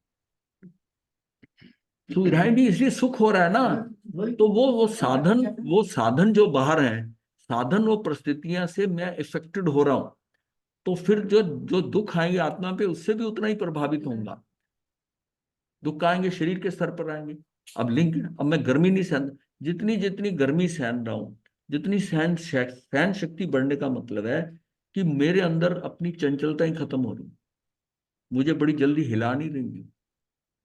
सुविधाएं भी इसलिए सुख हो रहा है ना। वही तो वो साधन जो बाहर है, साधन और परिस्थितियां से मैं इफेक्टेड हो रहा हूं, तो फिर जो जो दुख आएंगे आत्मा पे उससे भी उतना ही प्रभावित होऊंगा। दुख आएंगे शरीर के स्तर पर आएंगे। अब लिंक है, अब मैं गर्मी नहीं सहन, जितनी जितनी गर्मी सहन रहा हूं, जितनी सहन शक्ति बढ़ने का मतलब है कि मेरे अंदर अपनी चंचलताएं खत्म हो रही, मुझे बड़ी जल्दी हिला नहीं रही,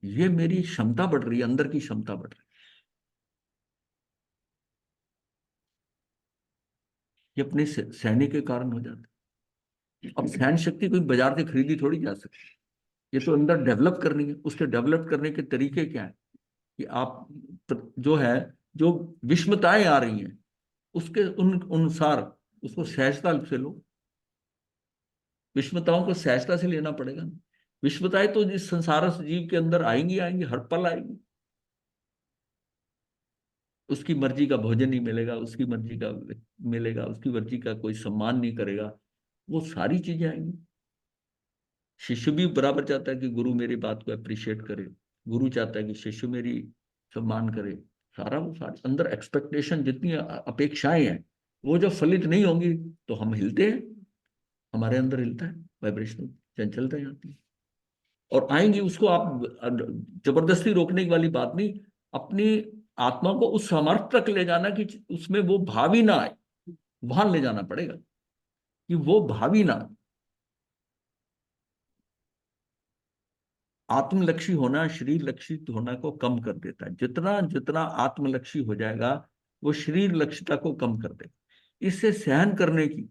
ये मेरी क्षमता बढ़ रही है, अंदर की क्षमता बढ़ रही है। ये अपने सहने के कारण हो जाता है। अब सहन शक्ति कोई बाजार से खरीदी थोड़ी जा सकती, ये तो अंदर डेवलप करनी है। उसके डेवलप करने के तरीके क्या है कि आप जो है, जो विषमताएं आ रही हैं उसके उन अनुसार उसको सहजता से लो। विषमताओं को सहजता से लेना पड़ेगा। विषमताएं तो इस संसार जीव के अंदर आएंगी आएंगी, हर पल आएंगी। उसकी मर्जी का भोजन नहीं मिलेगा, उसकी मर्जी का मिलेगा, उसकी मर्जी का कोई सम्मान नहीं करेगा, वो सारी चीजें आएंगी। शिष्य भी बराबर चाहता है कि गुरु मेरी बात को अप्रिशिएट करे, गुरु चाहता है कि शिष्य मेरी सम्मान करे। सारा वो सारी अंदर एक्सपेक्टेशन, जितनी अपेक्षाएं हैं, वो जब फलित नहीं होंगी तो हम हिलते हैं, हमारे अंदर हिलता है, वाइब्रेशन चंचलता आती है और आएंगी। उसको आप जबरदस्ती रोकने की वाली बात नहीं, अपनी आत्मा को उस सामर्थ्य तक ले जाना कि उसमें वो भाव ही ना आए, वहां ले जाना पड़ेगा कि वो भाव ही ना आए। आत्मलक्षी होना शरीर लक्षित होना को कम कर देता है। जितना जितना आत्मलक्षी हो जाएगा वो शरीर लक्षिता को कम कर देगा। इससे सहन करने की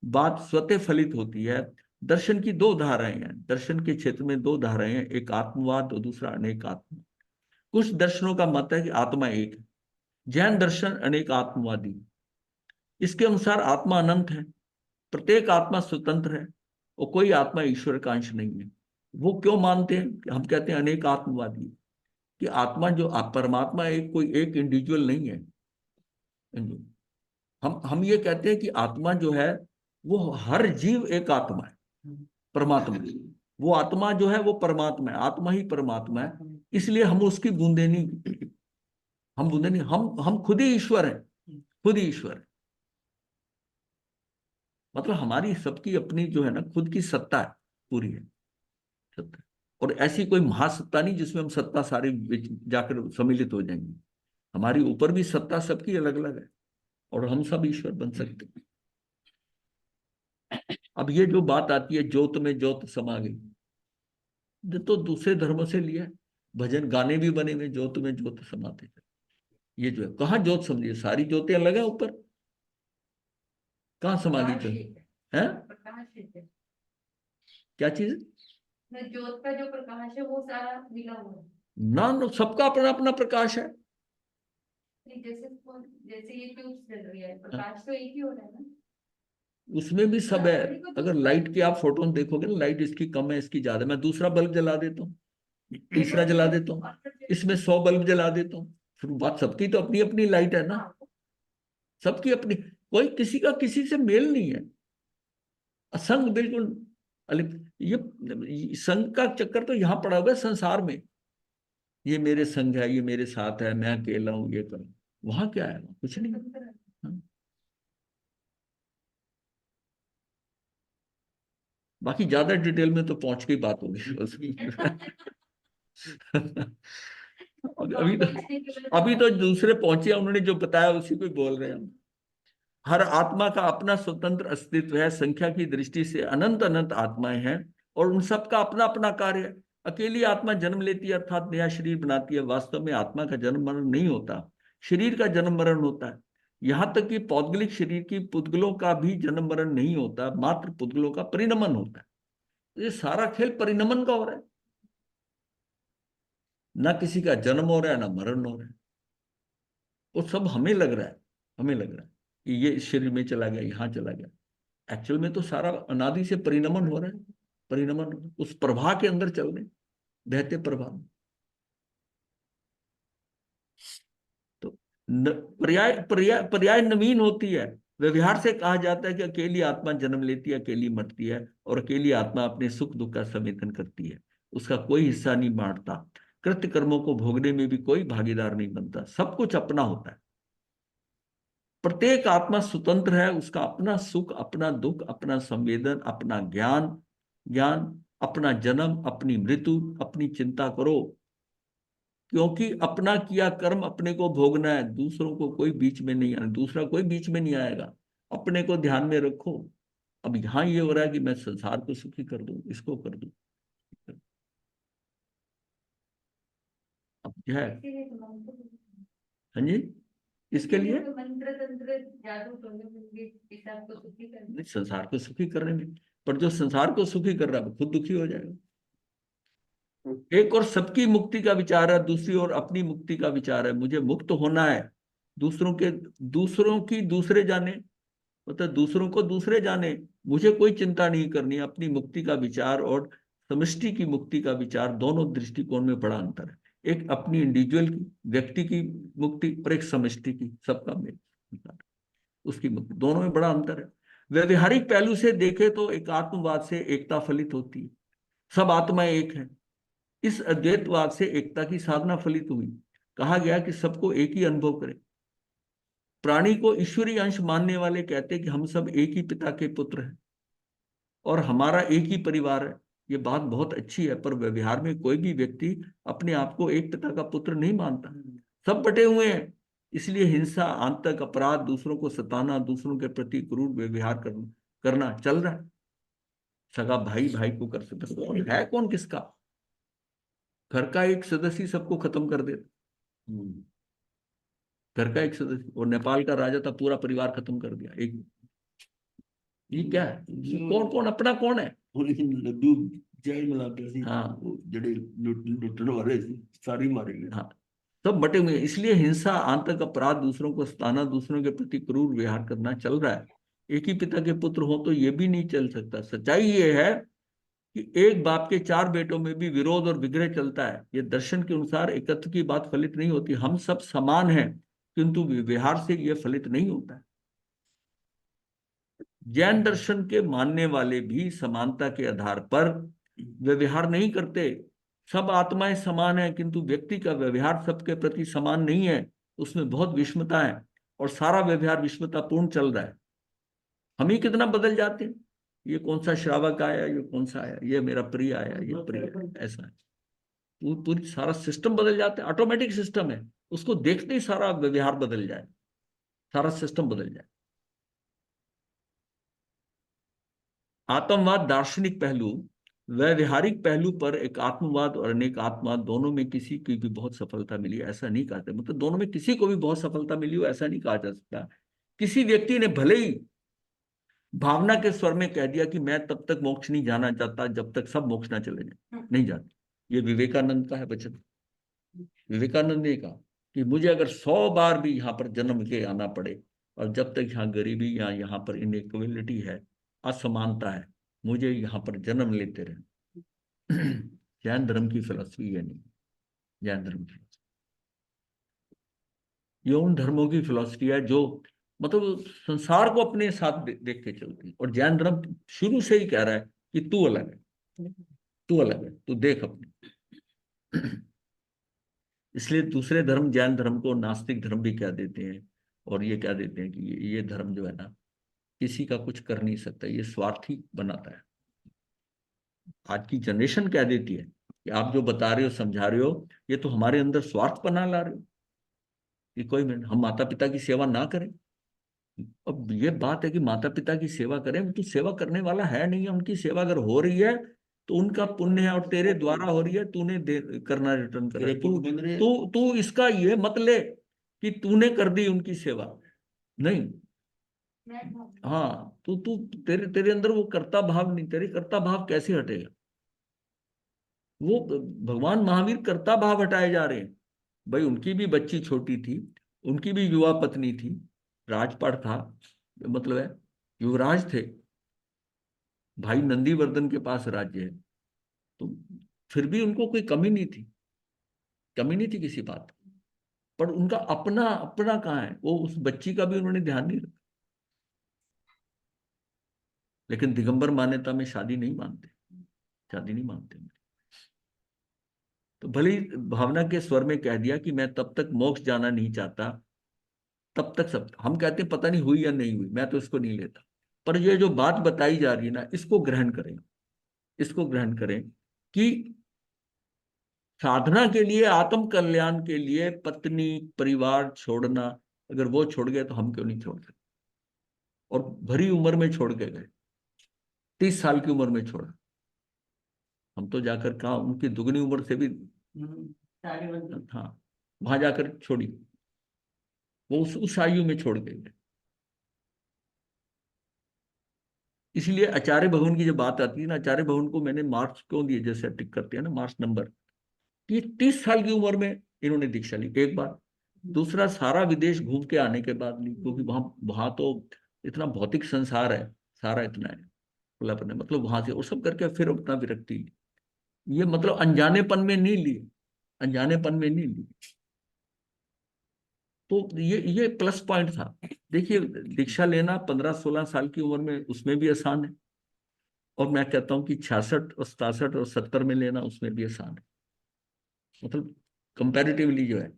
बात स्वतः फलित होती है। दर्शन की दो धाराएं हैं, दर्शन के क्षेत्र में दो धाराएं हैं, एक आत्मवाद और दूसरा अनेक आत्मा। कुछ दर्शनों का मत है कि आत्मा एक है, जैन दर्शन अनेक आत्मवादी, इसके अनुसार आत्मा अनंत है, प्रत्येक आत्मा स्वतंत्र है और कोई आत्मा ईश्वर का अंश नहीं है। वो क्यों मानते हैं कि हम कहते हैं अनेक आत्मवादी, कि आत्मा जो परमात्मा एक कोई एक इंडिविजुअल नहीं है। हम ये कहते हैं कि आत्मा जो है वो हर जीव एक आत्मा है, परमात्मा। वो आत्मा जो है वो परमात्मा है, आत्मा ही परमात्मा है। इसलिए हम उसकी बूंदे नहीं, हम बूंदे नहीं, हम खुद ही ईश्वर हैं, खुद ही ईश्वर है। मतलब हमारी सबकी अपनी जो है ना खुद की सत्ता है, पूरी है सत्ता। और ऐसी कोई महासत्ता नहीं जिसमें हम सत्ता सारी जाकर सम्मिलित हो जाएंगे। हमारी ऊपर भी सत्ता सबकी अलग अलग है और हम सब ईश्वर बन सकते हैं। अब ये जो बात आती है ज्योत में ज्योत समा गई, ये तो दूसरे धर्मों से लिया है। भजन गाने भी बने हुए ज्योत में ज्योत समाते थे। ये जो है कहाँ ज्योत समझिए, सारी ज्योतें अलग है ऊपर, कहाँ समा गई है? प्रकाश है। क्या चीज? ज्योत का जो प्रकाश है वो सारा मिला हुआ है। ना ना, सबका अपना अपना प्रकाश है। जैसे जैसे ये ट्यूब चल रही है, प्रकाश तो एक ही हो रहा है ना। उसमें भी सब है। अगर लाइट की आप फोटो देखोगे ना, लाइट इसकी कम है इसकी ज्यादा, मैं दूसरा बल्ब जला देता हूँ, तीसरा जला देता हूँ, इसमें 100 बल्ब जला देता हूँ, फिर बात सबकी तो अपनी अपनी लाइट है ना, सबकी अपनी, कोई किसी का किसी से मेल नहीं है। असंग बिल्कुल ये संग का चक्कर तो यहाँ पड़ा हुआ है संसार में। ये मेरे संग है, ये मेरे साथ है, मैं अकेला हूँ, ये करूँ। वहां क्या है? कुछ नहीं। हाँ। बाकी ज्यादा डिटेल में तो पहुंच के बात होगी। अभी तो दूसरे पहुंचे, उन्होंने जो बताया उसी को बोल रहे हैं हम। हर आत्मा का अपना स्वतंत्र अस्तित्व है। संख्या की दृष्टि से अनंत अनंत आत्माएं हैं और उन सबका अपना अपना कार्य है। अकेली आत्मा जन्म लेती है अर्थात नया शरीर बनाती है। वास्तव में आत्मा का जन्म मरण नहीं होता, शरीर का जन्म मरण होता है। यहां तक कि पौद्गलिक शरीर की पुद्गलों का भी जन्म मरण नहीं होता, मात्र पुद्गलों का परिणमन होता है। ये सारा खेल परिणमन का हो रहा है, ना किसी का जन्म हो रहा है ना मरण हो रहा है। वो सब हमें लग रहा है, हमें लग रहा है कि ये इस शरीर में चला गया, यहां चला गया। एक्चुअल में तो सारा अनादि से परिणमन हो रहा है। परिणमन उस प्रवाह के अंदर चल रहे, बहते प्रवाह में। तो पर्याय पर्याय पर्याय नवीन होती है। व्यवहार से कहा जाता है कि अकेली आत्मा जन्म लेती है, अकेली मरती है और अकेली आत्मा अपने सुख दुख का संवेदन करती है। उसका कोई हिस्सा नहीं बांटता। कृत्य कर्मों को भोगने में भी कोई भागीदार नहीं बनता। सब कुछ अपना होता है। प्रत्येक आत्मा स्वतंत्र है, उसका अपना सुख, अपना दुख, अपना संवेदन, अपना ज्ञान, अपना जन्म, अपनी मृत्यु, अपनी चिंता करो, क्योंकि अपना किया कर्म अपने को भोगना है, दूसरों को कोई बीच में नहीं आना, दूसरा कोई बीच में नहीं आएगा, अपने को ध्यान में रखो। अब यहां ये हो रहा है कि मैं संसार को सुखी कर दूं, इसको कर दूं, अब क्या है। इसीलिए तो मंत्र हाँ जी, इसके लिए तो मंत्र तंत्र जादू टोने में इस आपको सुखी करना। नहीं, संसार को सुखी करने में, पर जो संसार को सुखी कर रहा है वो खुद दुखी हो जाएगा। एक और सबकी मुक्ति का विचार है, दूसरी ओर अपनी मुक्ति का विचार है। मुझे मुक्त होना है, दूसरों की दूसरे जाने, मतलब दूसरों को दूसरे जाने, मुझे कोई चिंता नहीं करनी। अपनी मुक्ति का विचार और समष्टि की मुक्ति का विचार, दोनों दृष्टिकोण में बड़ा अंतर है। एक अपनी इंडिविजुअल की, व्यक्ति की मुक्ति, और एक समष्टि की, सबका विचार, उसकी मुक्ति, दोनों में बड़ा अंतर है। व्यवहारिक पहलू से देखे तो एक आत्मवाद से एकता फलित होती है, सब आत्माएं एक है। इस अद्वैतवाद से एकता की साधना फलित हुई। कहा गया कि सबको एक ही अनुभव करें। प्राणी को ईश्वरीय अंश मानने वाले कहते हैं कि हम सब एक ही पिता के पुत्र हैं और हमारा एक ही परिवार है। ये बात बहुत अच्छी है, पर व्यवहार में कोई भी व्यक्ति अपने आप को एक पिता का पुत्र नहीं मानता, सब बटे हुए हैं। इसलिए हिंसा, आंतक अपराध, दूसरों को सताना, दूसरों के प्रति क्रूर व्यवहार करना चल रहा है। सगा भाई भाई को कर सकता, कौन है, कौन किसका? घर का एक सदस्य सबको खत्म कर देता, घर का एक सदस्य। और नेपाल का राजा था, पूरा परिवार खत्म कर दिया एक। ये क्या है? कौन कौन अपना कौन है? लेकिन लड्डू जय मिलाते सी हाँ। वो जड़े लुटने वाले सी सारी मारे गए। हाँ, सब बटे हुए हैं। इसलिए हिंसा, आंतक अपराध, दूसरों को सताना, दूसरों के प्रति क्रूर व्यवहार करना चल रहा है। एक ही पिता के पुत्र हो तो ये भी नहीं चल सकता। सच्चाई ये है कि एक बाप के 4 बेटों में भी विरोध और विग्रह चलता है। ये दर्शन के अनुसार एकत्व की बात फलित नहीं होती। हम सब समान हैं, किंतु व्यवहार से यह फलित नहीं होता है। जैन दर्शन के मानने वाले भी समानता के आधार पर व्यवहार नहीं करते। सब आत्माएं समान है, किंतु व्यक्ति का व्यवहार सबके प्रति समान नहीं है, उसमें बहुत विषमता है और सारा व्यवहार विषमतापूर्ण चल रहा है। हम ही कितना बदल जाते हैं। ये कौन सा श्रावक आया, ये कौन सा आया, ये मेरा प्रिय आया, ये प्रिय आया, ऐसा है। पूरी सारा सिस्टम बदल जाता है, ऑटोमेटिक सिस्टम है। उसको देखते ही सारा व्यवहार बदल जाए, सारा सिस्टम बदल जाए। आत्मवाद दार्शनिक पहलू, व्यवहारिक पहलू पर एक आत्मवाद और अनेक आत्मवाद, दोनों में किसी की भी बहुत सफलता मिली ऐसा नहीं कहते। मतलब दोनों में किसी को भी बहुत सफलता मिली हो ऐसा नहीं कहा जा सकता। किसी व्यक्ति ने भले ही भावना के स्वर में कह दिया कि मैं तब तक मोक्ष नहीं जाना चाहता जब तक सब मोक्ष ना चले जाए, नहीं जाते। ये विवेकानंद का है वचन। विवेकानंद ने कहा कि मुझे अगर 100 बार भी यहाँ पर जन्म के आना पड़े और जब तक यहाँ गरीबी या यहाँ पर इनइक्वालिटी है, असमानता है, मुझे यहाँ पर जन्म लेते रहे। जैन धर्म की फिलॉसफी ये नहीं। जैन धर्म की, ये उन धर्मों की फिलॉसफी है जो मतलब संसार को अपने साथ देख के चलती है। और जैन धर्म शुरू से ही कह रहा है कि तू अलग है, तू अलग है, तू देख अपने। इसलिए दूसरे धर्म जैन धर्म को नास्तिक धर्म भी कह देते हैं और ये कह देते हैं कि ये धर्म जो है ना, किसी का कुछ कर नहीं सकता, ये स्वार्थी बनाता है। आज की जनरेशन कह देती है कि आप जो बता रहे हो, समझा रहे हो, ये तो हमारे अंदर स्वार्थ बना ला रहे हो कि कोई मिनट हम माता पिता की सेवा ना करें। अब ये बात है कि माता पिता की सेवा करें, तो सेवा करने वाला है नहीं है। उनकी सेवा अगर हो रही है तो उनका पुण्य है और तेरे द्वारा हो रही है, तूने करना, रिटर्न कर तू इसका ये मत ले कि तूने कर दी उनकी सेवा, नहीं। हाँ, तू तेरे अंदर वो कर्ता भाव नहीं, तेरे कर्ता भाव कैसे हटेगा? वो भगवान महावीर कर्ता भाव हटाए जा रहे हैं। भाई उनकी भी बच्ची छोटी थी, उनकी भी युवा पत्नी थी, राजपाट था, मतलब है युवराज थे, भाई नंदीवर्धन के पास राज्य है, तो फिर भी उनको कोई कमी नहीं थी, कमी नहीं थी किसी बात की। पर उनका अपना अपना कहाँ है? वो उस बच्ची का भी उन्होंने ध्यान नहीं रखा। लेकिन दिगंबर मान्यता में शादी नहीं मानते, शादी नहीं मानते। तो भले ही भावना के स्वर में कह दिया कि मैं तब तक मोक्ष जाना नहीं चाहता तब तक सब हम कहते हैं पता नहीं हुई या नहीं हुई, मैं तो इसको नहीं लेता। पर ये जो बात बताई जा रही है ना, इसको ग्रहण करें, इसको ग्रहण करें कि साधना के लिए, आत्म कल्याण के लिए पत्नी परिवार छोड़ना, अगर वो छोड़ गए तो हम क्यों नहीं छोड़ सकते? और भरी उम्र में छोड़ के गए, 30 साल की उम्र में छोड़ा। हम तो जाकर कहा उनकी दुगनी उम्र से भी सारे बंद। हाँ, वहां जाकर छोड़ी, वो उस आयु में छोड़ के गए। इसलिए आचार्य भवन की जब बात आती है ना, आचार्य भवन को मैंने मार्क्स क्यों दिए, जैसे टिक करते हैं ना मार्क्स नंबर, कि 30 साल की उम्र में इन्होंने दीक्षा ली एक बार, दूसरा सारा विदेश घूम के आने के बाद ली, क्योंकि वहां वहां तो इतना भौतिक संसार है, सारा इतना है खुलापन है, मतलब वहां से और सब करके फिर अपना विरक्ति ली। ये मतलब अनजानेपन में नहीं ली, अनजानेपन में नहीं ली। तो ये प्लस पॉइंट था। देखिए दीक्षा लेना 15-16 साल की उम्र में उसमें भी आसान है, और मैं कहता हूँ कि 66 और 67 और 70 में लेना उसमें भी आसान है, मतलब कंपैरेटिवली जो है।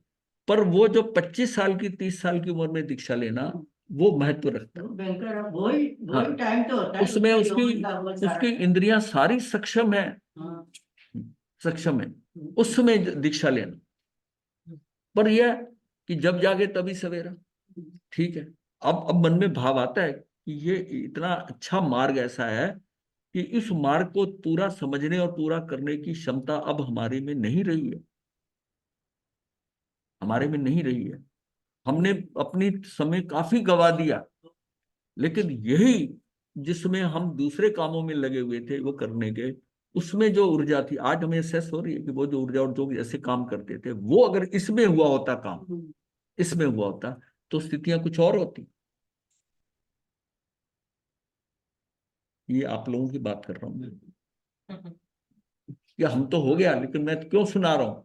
पर वो जो 25 साल की 30 साल की उम्र में दीक्षा लेना, वो महत्व रखता है। भयंकर है, वही हाँ, वही टाइम तो होता है उसमें जिसमें उसकी योग का वो सारा। उसकी इंद्रियां सारी सक्षम है, हाँ। सक्षम है उस समय दीक्षा लेना। पर यह कि जब जागे तभी सवेरा, ठीक है। अब मन में भाव आता है कि ये इतना अच्छा मार्ग ऐसा है कि इस मार्ग को पूरा समझने और पूरा करने की क्षमता अब हमारे में नहीं रही है, हमारे में नहीं रही है। हमने अपनी समय काफी गवा दिया, लेकिन यही जिसमें हम दूसरे कामों में लगे हुए थे वो करने के, उसमें जो ऊर्जा थी, आज हमें अहसास हो रही है कि वो जो ऊर्जा और जो ऐसे काम करते थे, वो अगर इसमें हुआ होता काम, इसमें हुआ होता तो स्थितियां कुछ और होती। ये आप लोगों की बात कर रहा हूं मैं, या हम तो हो गया, लेकिन मैं क्यों सुना रहा हूं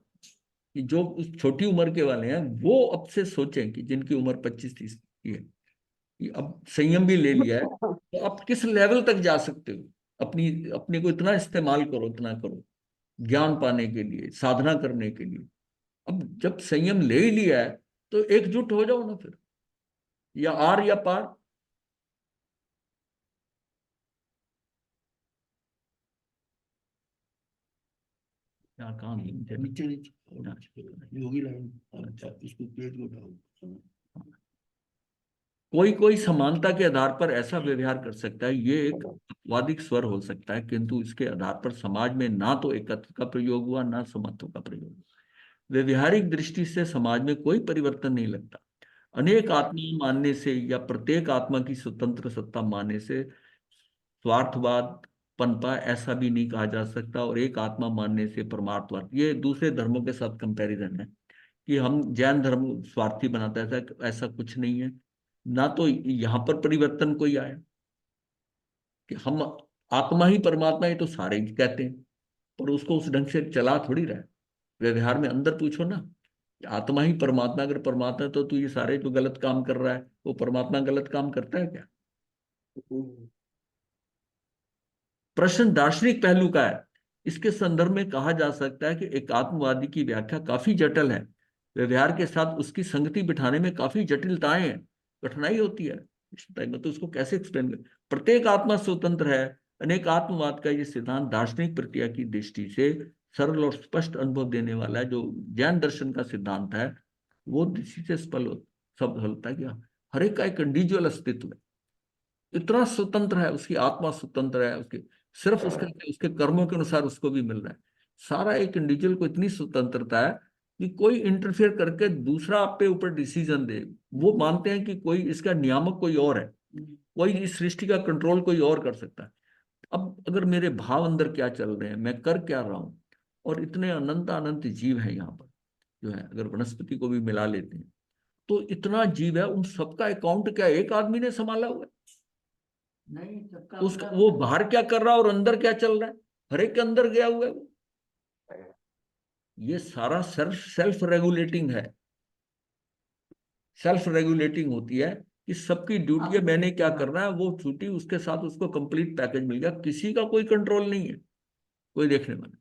कि जो उस छोटी उम्र के वाले हैं वो अब से सोचें कि जिनकी उम्र 25-30 की है, कि अब संयम भी ले लिया है, तो आप किस लेवल तक जा सकते हो। अपनी अपने को इतना इस्तेमाल करो, इतना करो ज्ञान पाने के लिए, साधना करने के लिए। अब जब संयम ले ही लिया है तो एकजुट हो जाओ ना फिर, या आर या पार। क्या काम है मुझे? नीचे नीचे योगी लाइन, अच्छा इसको पेज को उठाओ। कोई कोई समानता के आधार पर ऐसा व्यवहार कर सकता है, ये एक वादिक स्वर हो सकता है, किंतु इसके आधार पर समाज में ना तो एकत्व का प्रयोग हुआ ना समत्व का प्रयोग हुआ। व्यवहारिक दृष्टि से समाज में कोई परिवर्तन नहीं लगता। अनेक आत्मा मानने से या प्रत्येक आत्मा की स्वतंत्र सत्ता मानने से स्वार्थवाद पनपा, ऐसा भी नहीं कहा जा सकता। और एक आत्मा मानने से परमार्थवाद, ये दूसरे धर्मों के साथ कंपैरिजन है कि हम जैन धर्म स्वार्थी बनाता है, ऐसा ऐसा कुछ नहीं है। ना तो यहाँ पर परिवर्तन कोई आया कि हम आत्मा ही परमात्मा, ये तो सारे ही कहते हैं, पर उसको उस ढंग से चला थोड़ी रहा है। व्यवहार में अंदर पूछो ना, आत्मा ही परमात्मा अगर परमात्मा है, तो तू ये सारे जो गलत काम कर रहा है वो परमात्मा गलत काम करता है क्या? प्रश्न दार्शनिक पहलू का है। इसके संदर्भ में कहा जा सकता है कि एकात्मवादी की व्याख्या काफी जटिल है। व्यवहार के साथ उसकी संगति बिठाने में काफी जटिलताएं हैं, कठिनाई होती है। मतलब उसको कैसे एक्सप्लेन करें? प्रत्येक आत्मा स्वतंत्र है। अनेक आत्मवाद का ये सिद्धांत दार्शनिक प्रक्रिया की दृष्टि से सरल और स्पष्ट अनुभव देने वाला है। जो जैन दर्शन का सिद्धांत है वो दृष्टि से सब होता है कि हर एक का एक इंडिविजुअल अस्तित्व है, इतना स्वतंत्र है, उसकी आत्मा स्वतंत्र है, उसके सिर्फ उसके कर्मों के अनुसार उसको भी मिल रहा है। सारा एक इंडिविजुअल को इतनी स्वतंत्रता है कि कोई इंटरफेयर करके दूसरा आप पे ऊपर डिसीजन दे, वो मानते हैं कि कोई इसका नियामक कोई और है, कोई इस सृष्टि का कंट्रोल कोई और कर सकता है। अब अगर मेरे भाव अंदर क्या चल रहे हैं, मैं कर क्या रहा हूं, और इतने अनंत अनंत जीव है यहाँ पर जो है, अगर वनस्पति को भी मिला लेते हैं तो इतना जीव है, उन सबका अकाउंट क्या एक आदमी ने संभाला हुआ है? नहीं सबका उसका वो बाहर क्या कर रहा है और अंदर क्या चल रहा है, हर एक के अंदर गया हुआ है वो। ये सारा सेल्फ रेगुलेटिंग है, सेल्फ रेगुलेटिंग होती है कि सबकी ड्यूटी है, मैंने क्या करना है वो ड्यूटी, उसके साथ उसको कंप्लीट पैकेज मिल गया, किसी का कोई कंट्रोल नहीं है, कोई देखने वाला।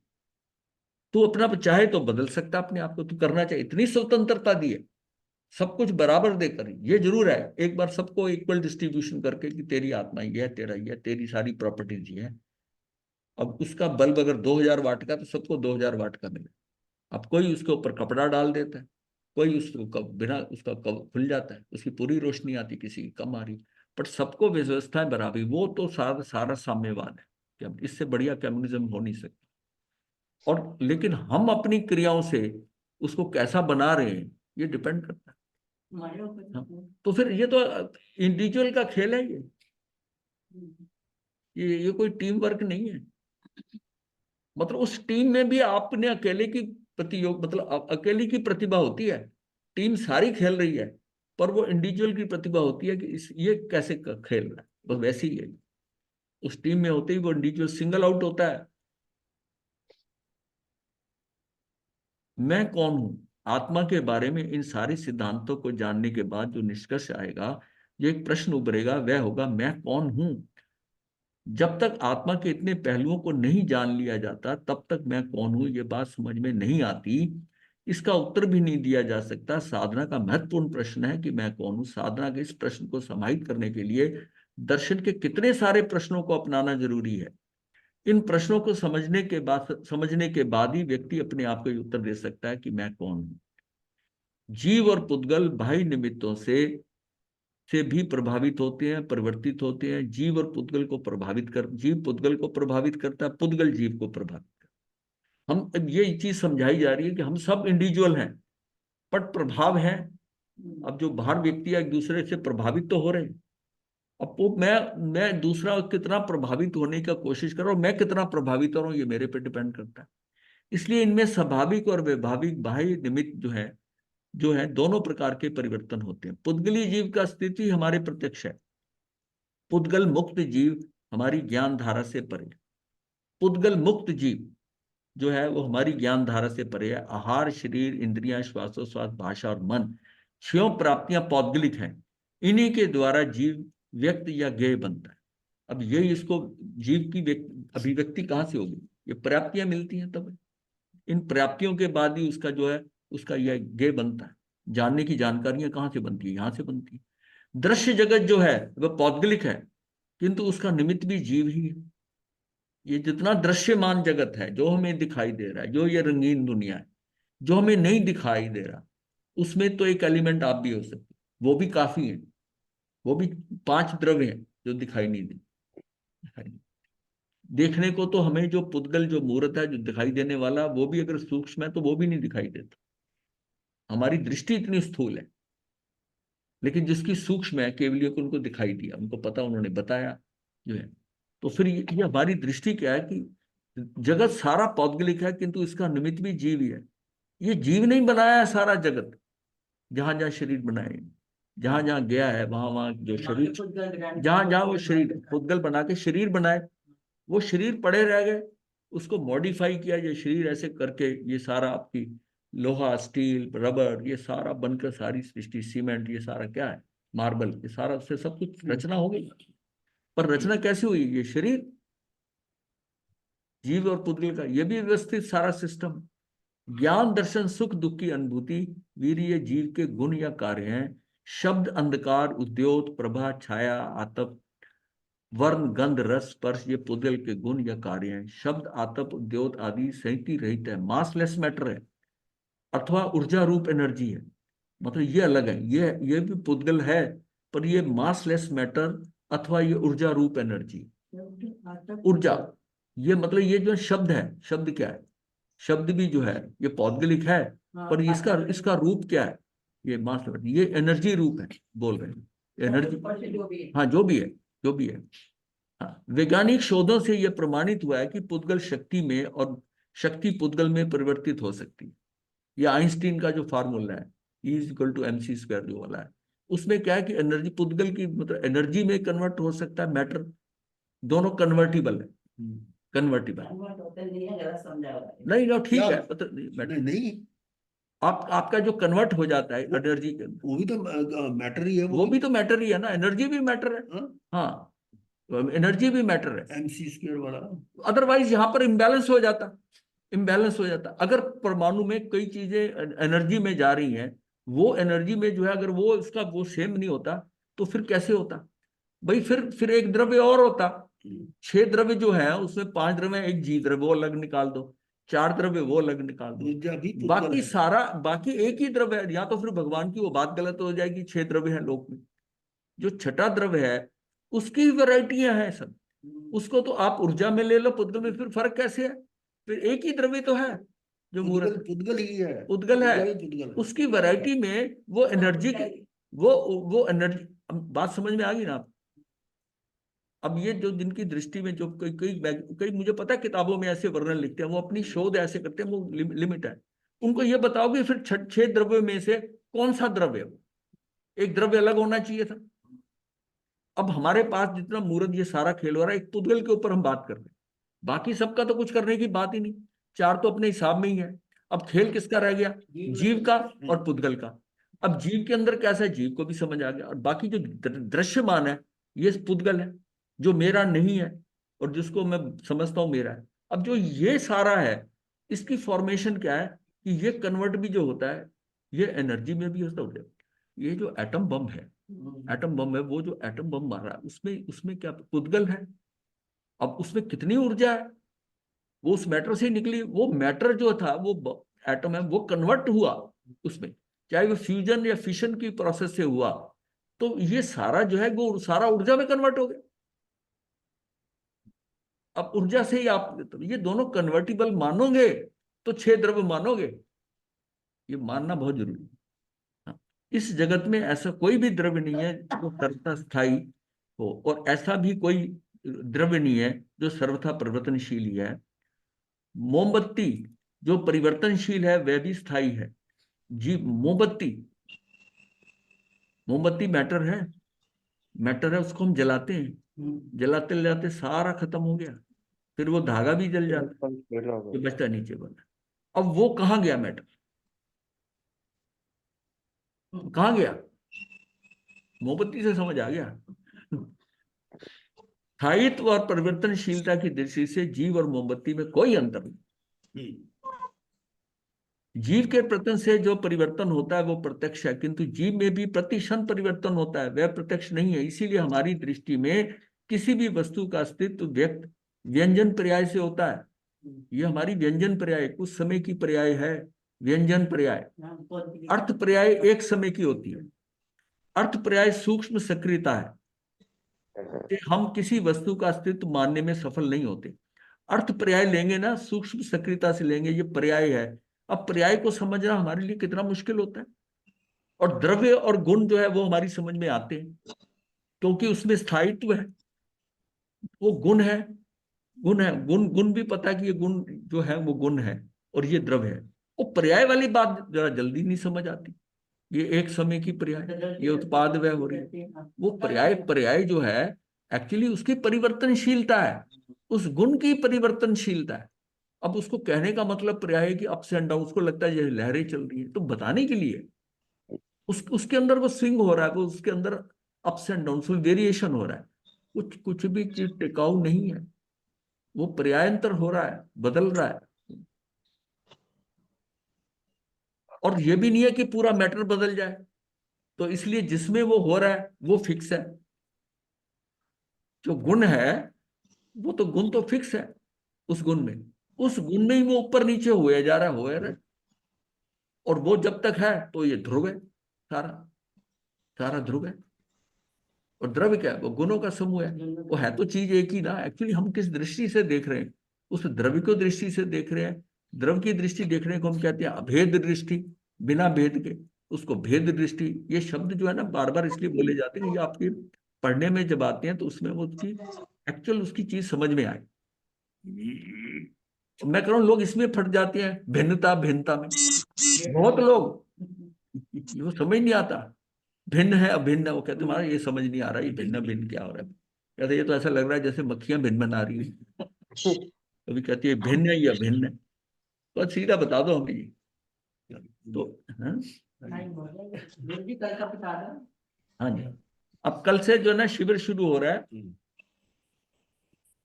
तू अपना चाहे तो बदल सकता अपने आप को, तू करना चाहे, इतनी स्वतंत्रता दी है। सब कुछ बराबर देकर। ये जरूर है, एक बार सबको इक्वल डिस्ट्रीब्यूशन करके कि तेरी आत्मा ये है, तेरा ये है, तेरी सारी प्रॉपर्टीज ये है। अब उसका बल्ब अगर 2000 वाट का तो सबको 2000 वाट का मिले। अब कोई उसके ऊपर कपड़ा डाल देता है, कोई उसको बिना उसका खुल जाता है, उसकी पूरी रोशनी आती, किसी की कम आ रही, बट सबको व्यवस्थाएं बराबर। वो तो सारा सारा साम्यवाद है कि अब इससे बढ़िया कम्युनिज्म हो नहीं सकता। और लेकिन हम अपनी क्रियाओं से उसको कैसा बना रहे हैं ये डिपेंड करता है। हमारे ऊपर। हाँ, तो फिर ये तो इंडिविजुअल का खेल है। ये कोई टीम वर्क नहीं है। मतलब उस टीम में भी आपने अकेले की प्रतियोग मतलब अकेले की प्रतिभा होती है, टीम सारी खेल रही है, पर वो इंडिविजुअल की प्रतिभा होती है कि ये कैसे खेल रहा है, बस वैसे ही है। उस टीम में होते ही वो इंडिविजुअल सिंगल आउट होता है। मैं कौन हूं, आत्मा के बारे में इन सारे सिद्धांतों को जानने के बाद जो निष्कर्ष आएगा, जो एक प्रश्न उभरेगा, वह होगा मैं कौन हूं। जब तक आत्मा के इतने पहलुओं को नहीं जान लिया जाता तब तक मैं कौन हूं ये बात समझ में नहीं आती। इसका उत्तर भी नहीं दिया जा सकता। साधना का महत्वपूर्ण प्रश्न है कि मैं कौन हूं। साधना के इस प्रश्न को समाहित करने के लिए दर्शन के कितने सारे प्रश्नों को अपनाना जरूरी है। इन प्रश्नों को समझने के बाद ही व्यक्ति अपने आप को उत्तर दे सकता है कि मैं कौन हूं। जीव और पुद्गल बाह्य निमित्तों से भी प्रभावित होते हैं, परिवर्तित होते हैं। जीव पुद्गल को प्रभावित करता है, पुद्गल जीव को प्रभावित करता है। हम अब ये चीज समझाई जा रही है कि हम सब इंडिविजुअल हैं, बट प्रभाव है। अब जो बाहर व्यक्ति है एक दूसरे से प्रभावित तो हो रहे हैं। अब वो मैं दूसरा कितना प्रभावित होने का कोशिश कर रहा हूं, मैं कितना प्रभावित हो रहा हूं, ये मेरे पे डिपेंड करता है। इसलिए इनमें स्वाभाविक और वैभाविक बाह्य निमित्त जो है दोनों प्रकार के परिवर्तन होते हैं। पुद्गली जीव का स्थिति हमारे प्रत्यक्ष है। पुद्गल मुक्त जीव हमारी ज्ञान धारा से परे। पुद्गल मुक्त जीव जो है वो हमारी ज्ञान धारा से परे है। आहार, शरीर, इंद्रियां, श्वासोश्वास, भाषा और मन, छह प्राप्तियां पौद्गलिक हैं। इन्हीं के द्वारा जीव व्यक्त या ज्ञेय बनता है। अब ये इसको जीव की अभिव्यक्ति कहां से होगी, ये प्राप्तियां मिलती हैं तब। इन प्राप्तियों के बाद ही उसका जो है उसका यह ज्ञेय बनता है। जानने की जानकारियां कहां से बनती है, यहां से बनती है। दृश्य जगत जो है वह पौद्गलिक है, किंतु उसका निमित्त भी जीव ही है। ये जितना दृश्यमान जगत है जो हमें दिखाई दे रहा है, जो ये रंगीन दुनिया है, जो हमें नहीं दिखाई दे रहा, उसमें तो एक एलिमेंट आप भी हो सकते, वो भी काफी है। वो भी 5 द्रव्य हैं जो दिखाई नहीं दे। देखने को तो हमें जो पुद्गल जो मूर्त है, जो दिखाई देने वाला, वो भी अगर सूक्ष्म है तो वो भी नहीं दिखाई देता। हमारी दृष्टि इतनी स्थूल है, लेकिन जिसकी सूक्ष्म है केवल को उनको दिखाई दिया, उनको पता, उन्होंने बताया जो है। तो फिर ये हमारी दृष्टि क्या है कि जगत सारा पौद्गलिक है, किंतु इसका निमित्त भी जीव ही है। ये जीव नहीं बनाया है सारा जगत, जहां जहां शरीर बनाए, जहां जहां गया है वहां वहां जो शरीर, जहां जहां वो शरीर पुद्गल बना के शरीर बनाए, वो शरीर पड़े रह गए, उसको मॉडिफाई किया, ये शरीर ऐसे करके ये सारा आपकी लोहा, स्टील, रबर, ये सारा बनकर सारी सृष्टि, सीमेंट, ये सारा क्या है, मार्बल, ये सारा उससे सब कुछ रचना हो गई। पर रचना कैसे हुई, ये शरीर, जीव और पुद्गल का ये भी व्यवस्थित सारा सिस्टम। ज्ञान, दर्शन, सुख दुख की अनुभूति, वीर्य जीव के गुण या कार्य हैं। शब्द, अंधकार, उद्योत, प्रभा, छाया, आतप, वर्ण, गंध, रस, स्पर्श, ये पुद्गल के गुण या कार्य हैं। शब्द, आतप, उद्योत आदि संहति रहित है, मासलेस मैटर है, अथवा ऊर्जा रूप एनर्जी है। मतलब ये अलग है, ये भी पुद्गल है, पर ये मासलेस मैटर अथवा ये ऊर्जा रूप एनर्जी, ऊर्जा। ये मतलब ये जो शब्द है, शब्द क्या है, शब्द भी जो है ये पौद्गलिक है, पर इसका रूप क्या है, ये मास, ये एनर्जी रूप है, बोल रहे हैं एनर्जी। हाँ, जो भी है। हाँ, वैज्ञानिक शोधों से यह प्रमाणित हुआ है कि पुद्गल शक्ति में और शक्ति पुद्गल में परिवर्तित हो सकती है। ये आइंस्टीन का जो फार्मूला है, E=mc² जो वाला है, उसमें क्या है कि एनर्जी पुद्गल की मतलब एनर्जी में कन्वर्ट हो सकता है, मैटर, दोनों कन्वर्टिबल है, कन्वर्टिबल नहीं ना, ठीक है, मतलब नहीं, आपका जो कन्वर्ट हो जाता है एनर्जी के, वो भी तो मैटर ही है, वो भी तो मैटर ही है ना, एनर्जी भी मैटर है। हाँ, एनर्जी भी मैटर है, mc² वाला। अदरवाइज यहाँ पर इम्बैलेंस हो जाता। अगर परमाणु में कई चीजें एनर्जी में जा रही हैं वो एनर्जी में जो है अगर वो इसका वो सेम नहीं होता तो फिर कैसे होता भाई? फिर एक द्रव्य और होता। 6 द्रव्य जो है उसमें 5 द्रव्य, एक जी द्रव्य वो अलग निकाल दो, 4 द्रव्य वो अलग निकाल दो, ऊर्जा भी पुद्गल बाकी है। सारा बाकी एक ही द्रव्य है। या तो फिर भगवान की वो बात गलत हो जाएगी, 6 द्रव्य है लोक में। जो छठा द्रव्य है उसकी वैरायटियां हैं सब। उसको तो आप ऊर्जा में ले लो, पुद्गल में, फिर फर्क कैसे है? फिर एक ही द्रव्य तो है जो पुद्गल मूर्त पुद्गल ही है। उद्गल है। ऊर्जा भी पुद्गल है। उसकी वैरायटी में वो एनर्जी की वो एनर्जी, बात समझ में आ गई ना आप? अब ये जो जिनकी दृष्टि में जो कई कई कई मुझे पता है किताबों में ऐसे वर्णन लिखते हैं, वो अपनी शोध ऐसे करते हैं, वो लिमिट है। उनको ये बताओ कि फिर 6 द्रव्यों में से कौन सा द्रव्य है? एक द्रव्य अलग होना चाहिए था। अब हमारे पास जितना मूर्त ये सारा खेल हो रहा है, एक पुद्गल के ऊपर हम बात कर रहे हैं, बाकी सबका तो कुछ करने की बात ही नहीं। 4 तो अपने हिसाब में ही है। अब खेल किसका रह गया? जीव का और पुद्गल का। अब जीव के अंदर कैसा है, जीव को भी समझ आ गया, और बाकी जो दृश्यमान है ये पुद्गल है, जो मेरा नहीं है और जिसको मैं समझता हूं मेरा है। अब जो ये सारा है इसकी फॉर्मेशन क्या है कि ये कन्वर्ट भी जो होता है ये एनर्जी में भी होता है। ये जो एटम बम है, एटम बम है, वो जो एटम बम मार रहा है उसमें उसमें क्या पुद्गल है? अब उसमें कितनी ऊर्जा है? वो उस मैटर से ही निकली। वो मैटर जो था वो एटम है, वो कन्वर्ट हुआ उसमें, चाहे वो फ्यूजन या फिशन की प्रोसेस से हुआ, तो ये सारा जो है वो सारा ऊर्जा में कन्वर्ट हो गया। अब ऊर्जा से ही आप तो ये दोनों कन्वर्टिबल मानोगे तो 6 द्रव्य मानोगे, ये मानना बहुत जरूरी है। हाँ। इस जगत में ऐसा कोई भी द्रव्य नहीं है जो सर्वथा स्थायी हो, और ऐसा भी कोई द्रव्य नहीं है जो सर्वथा परिवर्तनशील ही है। मोमबत्ती जो परिवर्तनशील है वह भी स्थायी है। जी, मोमबत्ती, मोमबत्ती मैटर है, उसको हम जलाते हैं, जलाते जलाते सारा खत्म हो गया, फिर वो धागा भी जल जाता है, जो बचता नीचे बना। अब वो कहाँ गया मैटर? कहाँ गया? मोमबत्ती से समझ आ गया? स्थायित्व और परिवर्तनशीलता की दृष्टि से जीव और मोमबत्ती में कोई अंतर नहीं। जीव के प्रत्यक्ष से जो परिवर्तन होता है वो प्रत्यक्ष है, किंतु जीव में भी प्रतिक्षण परिवर्तन होता है, वह प्रत्यक्ष नहीं है। इसीलिए हमारी दृष्टि में किसी भी वस्तु का अस्तित्व व्यक्त व्यंजन पर्याय से होता है। ये हमारी व्यंजन पर्याय कुछ समय की पर्याय है, व्यंजन पर्याय। अर्थ पर्याय एक समय की होती है। अर्थ पर्याय सूक्ष्म सक्रियता है कि हम किसी वस्तु का अस्तित्व मानने में सफल नहीं होते। अर्थ पर्याय लेंगे ना, सूक्ष्म सक्रियता से लेंगे, ये पर्याय है। अब पर्याय को समझना हमारे लिए कितना मुश्किल होता है। और द्रव्य और गुण जो है वो हमारी समझ में आते हैं क्योंकि उसमें स्थायित्व है, वो गुण है। गुण गुण भी पता है कि ये गुण जो है वो गुण है और ये द्रव्य है। वो पर्याय वाली बात जरा जल्दी नहीं समझ आती। ये एक समय की पर्याय, ये उत्पाद व्यय हो रही है। वो पर्याय पर्याय जो है एक्चुअली उसकी परिवर्तनशीलता है, उस गुण की परिवर्तनशीलता है। अब उसको कहने का मतलब पर्याय है कि अप्स एंड डाउन, उसको लगता है ये लहरें चल रही है, तो बताने के लिए उसके अंदर वो स्विंग हो रहा है, वो उसके अंदर अप्स एंड डाउन, उसमें वेरिएशन हो रहा है। कुछ कुछ भी चीज टिकाऊ नहीं है, वो पर्यायंतर हो रहा है, बदल रहा है। और ये भी नहीं है कि पूरा मैटर बदल जाए, तो इसलिए जिसमें वो हो रहा है वो फिक्स है। जो गुण है वो तो गुण तो फिक्स है, उस गुण में ही वो ऊपर नीचे हुए जा रहा है, हुए रहा है। और वो जब तक है तो ये ध्रुव है, सारा सारा ध्रुव है। और द्रव्य क्या है? वो गुणों का समूह है। वो है तो चीज एक ही ना, एक्चुअली हम किस दृष्टि से देख रहे हैं, उस द्रव्य को दृष्टि से देख रहे हैं। द्रव्य की दृष्टि देखने को हम कहते हैं अभेद दृष्टि, बिना भेद के उसको भेद दृष्टि। ये शब्द जो है ना बार बार इसलिए बोले जाते हैं, ये आपके पढ़ने में जब आते हैं तो उसमें वो उसकी एक्चुअल उसकी चीज समझ में आए। मैं कह रहा हूँ लोग इसमें फट जाते हैं, भिन्नता भिन्नता में। बहुत लोग वो समझ नहीं आता, भिन्न है अभिन्न है, वो कहते हमारा ये समझ नहीं आ रहा ये भिन्न भिन्न क्या हो रहा है। कहते ये तो ऐसा लग रहा है जैसे मक्खियां भिन्न बना रही है। कभी कहती है भिन्न है या भिन्न है, तो सीधा बता दो हमें ये। तो हाँ कल का बता दो। हाँ जी। अब कल से जो है ना शिविर शुरू हो रहा है।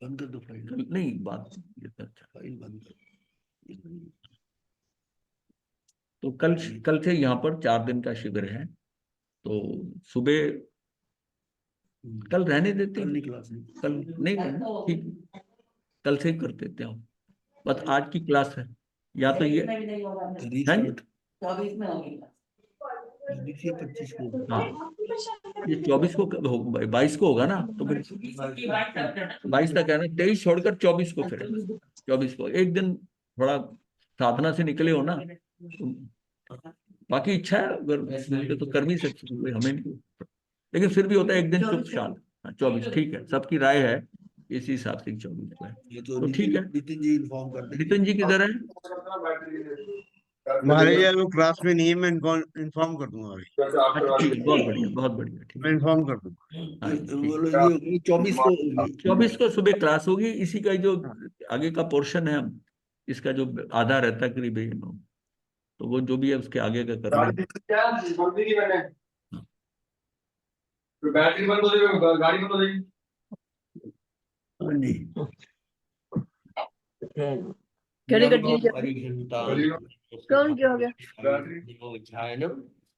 बंद कर दो फाइल। कल नहीं बात ये तो अच्छा। फाइल बंद कर। तो कल से यहाँ पर 4 दिन का शिविर है। तो सुबह कल रहने देते कल हैं, नहीं क्लास नहीं। कल नहीं रहना, ठीक, कल से ही कर देते हैं। बस आज की क्लास है, या तो ये में भी नहीं होगा फिर। रीस्टार्ट 24 में होगी। 25 को। हाँ, ये 24 को 22 को होगा ना, तो फिर 22 तक है ना, 23 छोड़कर 24 को, फिर 24 को एक दिन थोड़ा साधना से निकले हो ना, तो बाकी इच्छा है अगर मिलते तो कर भी सकते हैं, कोई हमें नहीं, लेकिन फिर भी होता है एक दिन चुप शांत। 24 ठीक है, सबकी राय है, इसी हिसाब से 24 को है। ये तो तो ठीक है। नितिन जी इन्फॉर्म कर देंगे। नितिन जी किधर है? महाराज यार वो क्लास में नहीं है, मैं इन्फॉर्म कर दूंगा अभी। अच्छा ठीक है, बहुत बढ़िया, बहुत बढ़िया, ठीक मैं है। इन्फॉर्म कर दूंगा। हाँ, बोलो ये होगी 24 को होगी। 24 को सुबह क्लास होगी। इसी का जो आगे का पोर्शन है, इसका जो आधा रहता है करीब, तो वो जो भी है उसके आगे का करना है। बैटरी बंद हो जाएगी, गाड़ी बंद हो जाएगी। हाँ जी। केड़ी गड्डी च कौन क्या हो गया?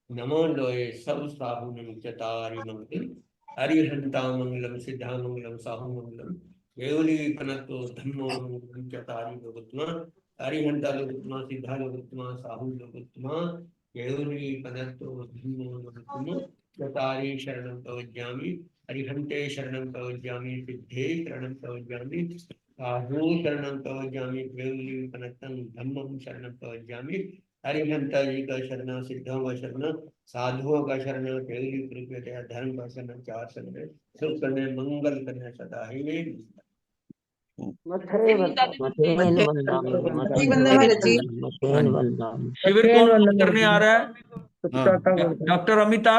नमो लोये सब साहुनं चतारि मंगल हरिहंता मंगलम सिद्धा मंगलम साहु मंगलम केवली कनतो धम्मो मंगलम चतारि लोकोत्तमा हरिहंता लोकोत्तमा सिद्धा लोकोत्तमा साहु लोकोत्तमा केवली कनतो धम्मो लोकोत्तमा चतारि शरणं प्रवज्यामि हरिहंते शरणं प्रवज्यामि सिद्धे शरणं प्रवज्यामि साधु शरणं प्रवज्यामि केवली कनतं धम्मं शरणं प्रवज्यामि हरिहंता जी का शरण, सिद्धों का शरण, साधुओं का शरण, केवली कृपया धर्म का शरण, 4 शरण, सुख करने मंगल करने सदा ही में। शिविर कौन करने आ रहा है? डॉक्टर अमिता?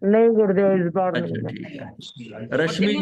नहीं गुरुदेव इस बार अच्छा ठीक है। रश्मि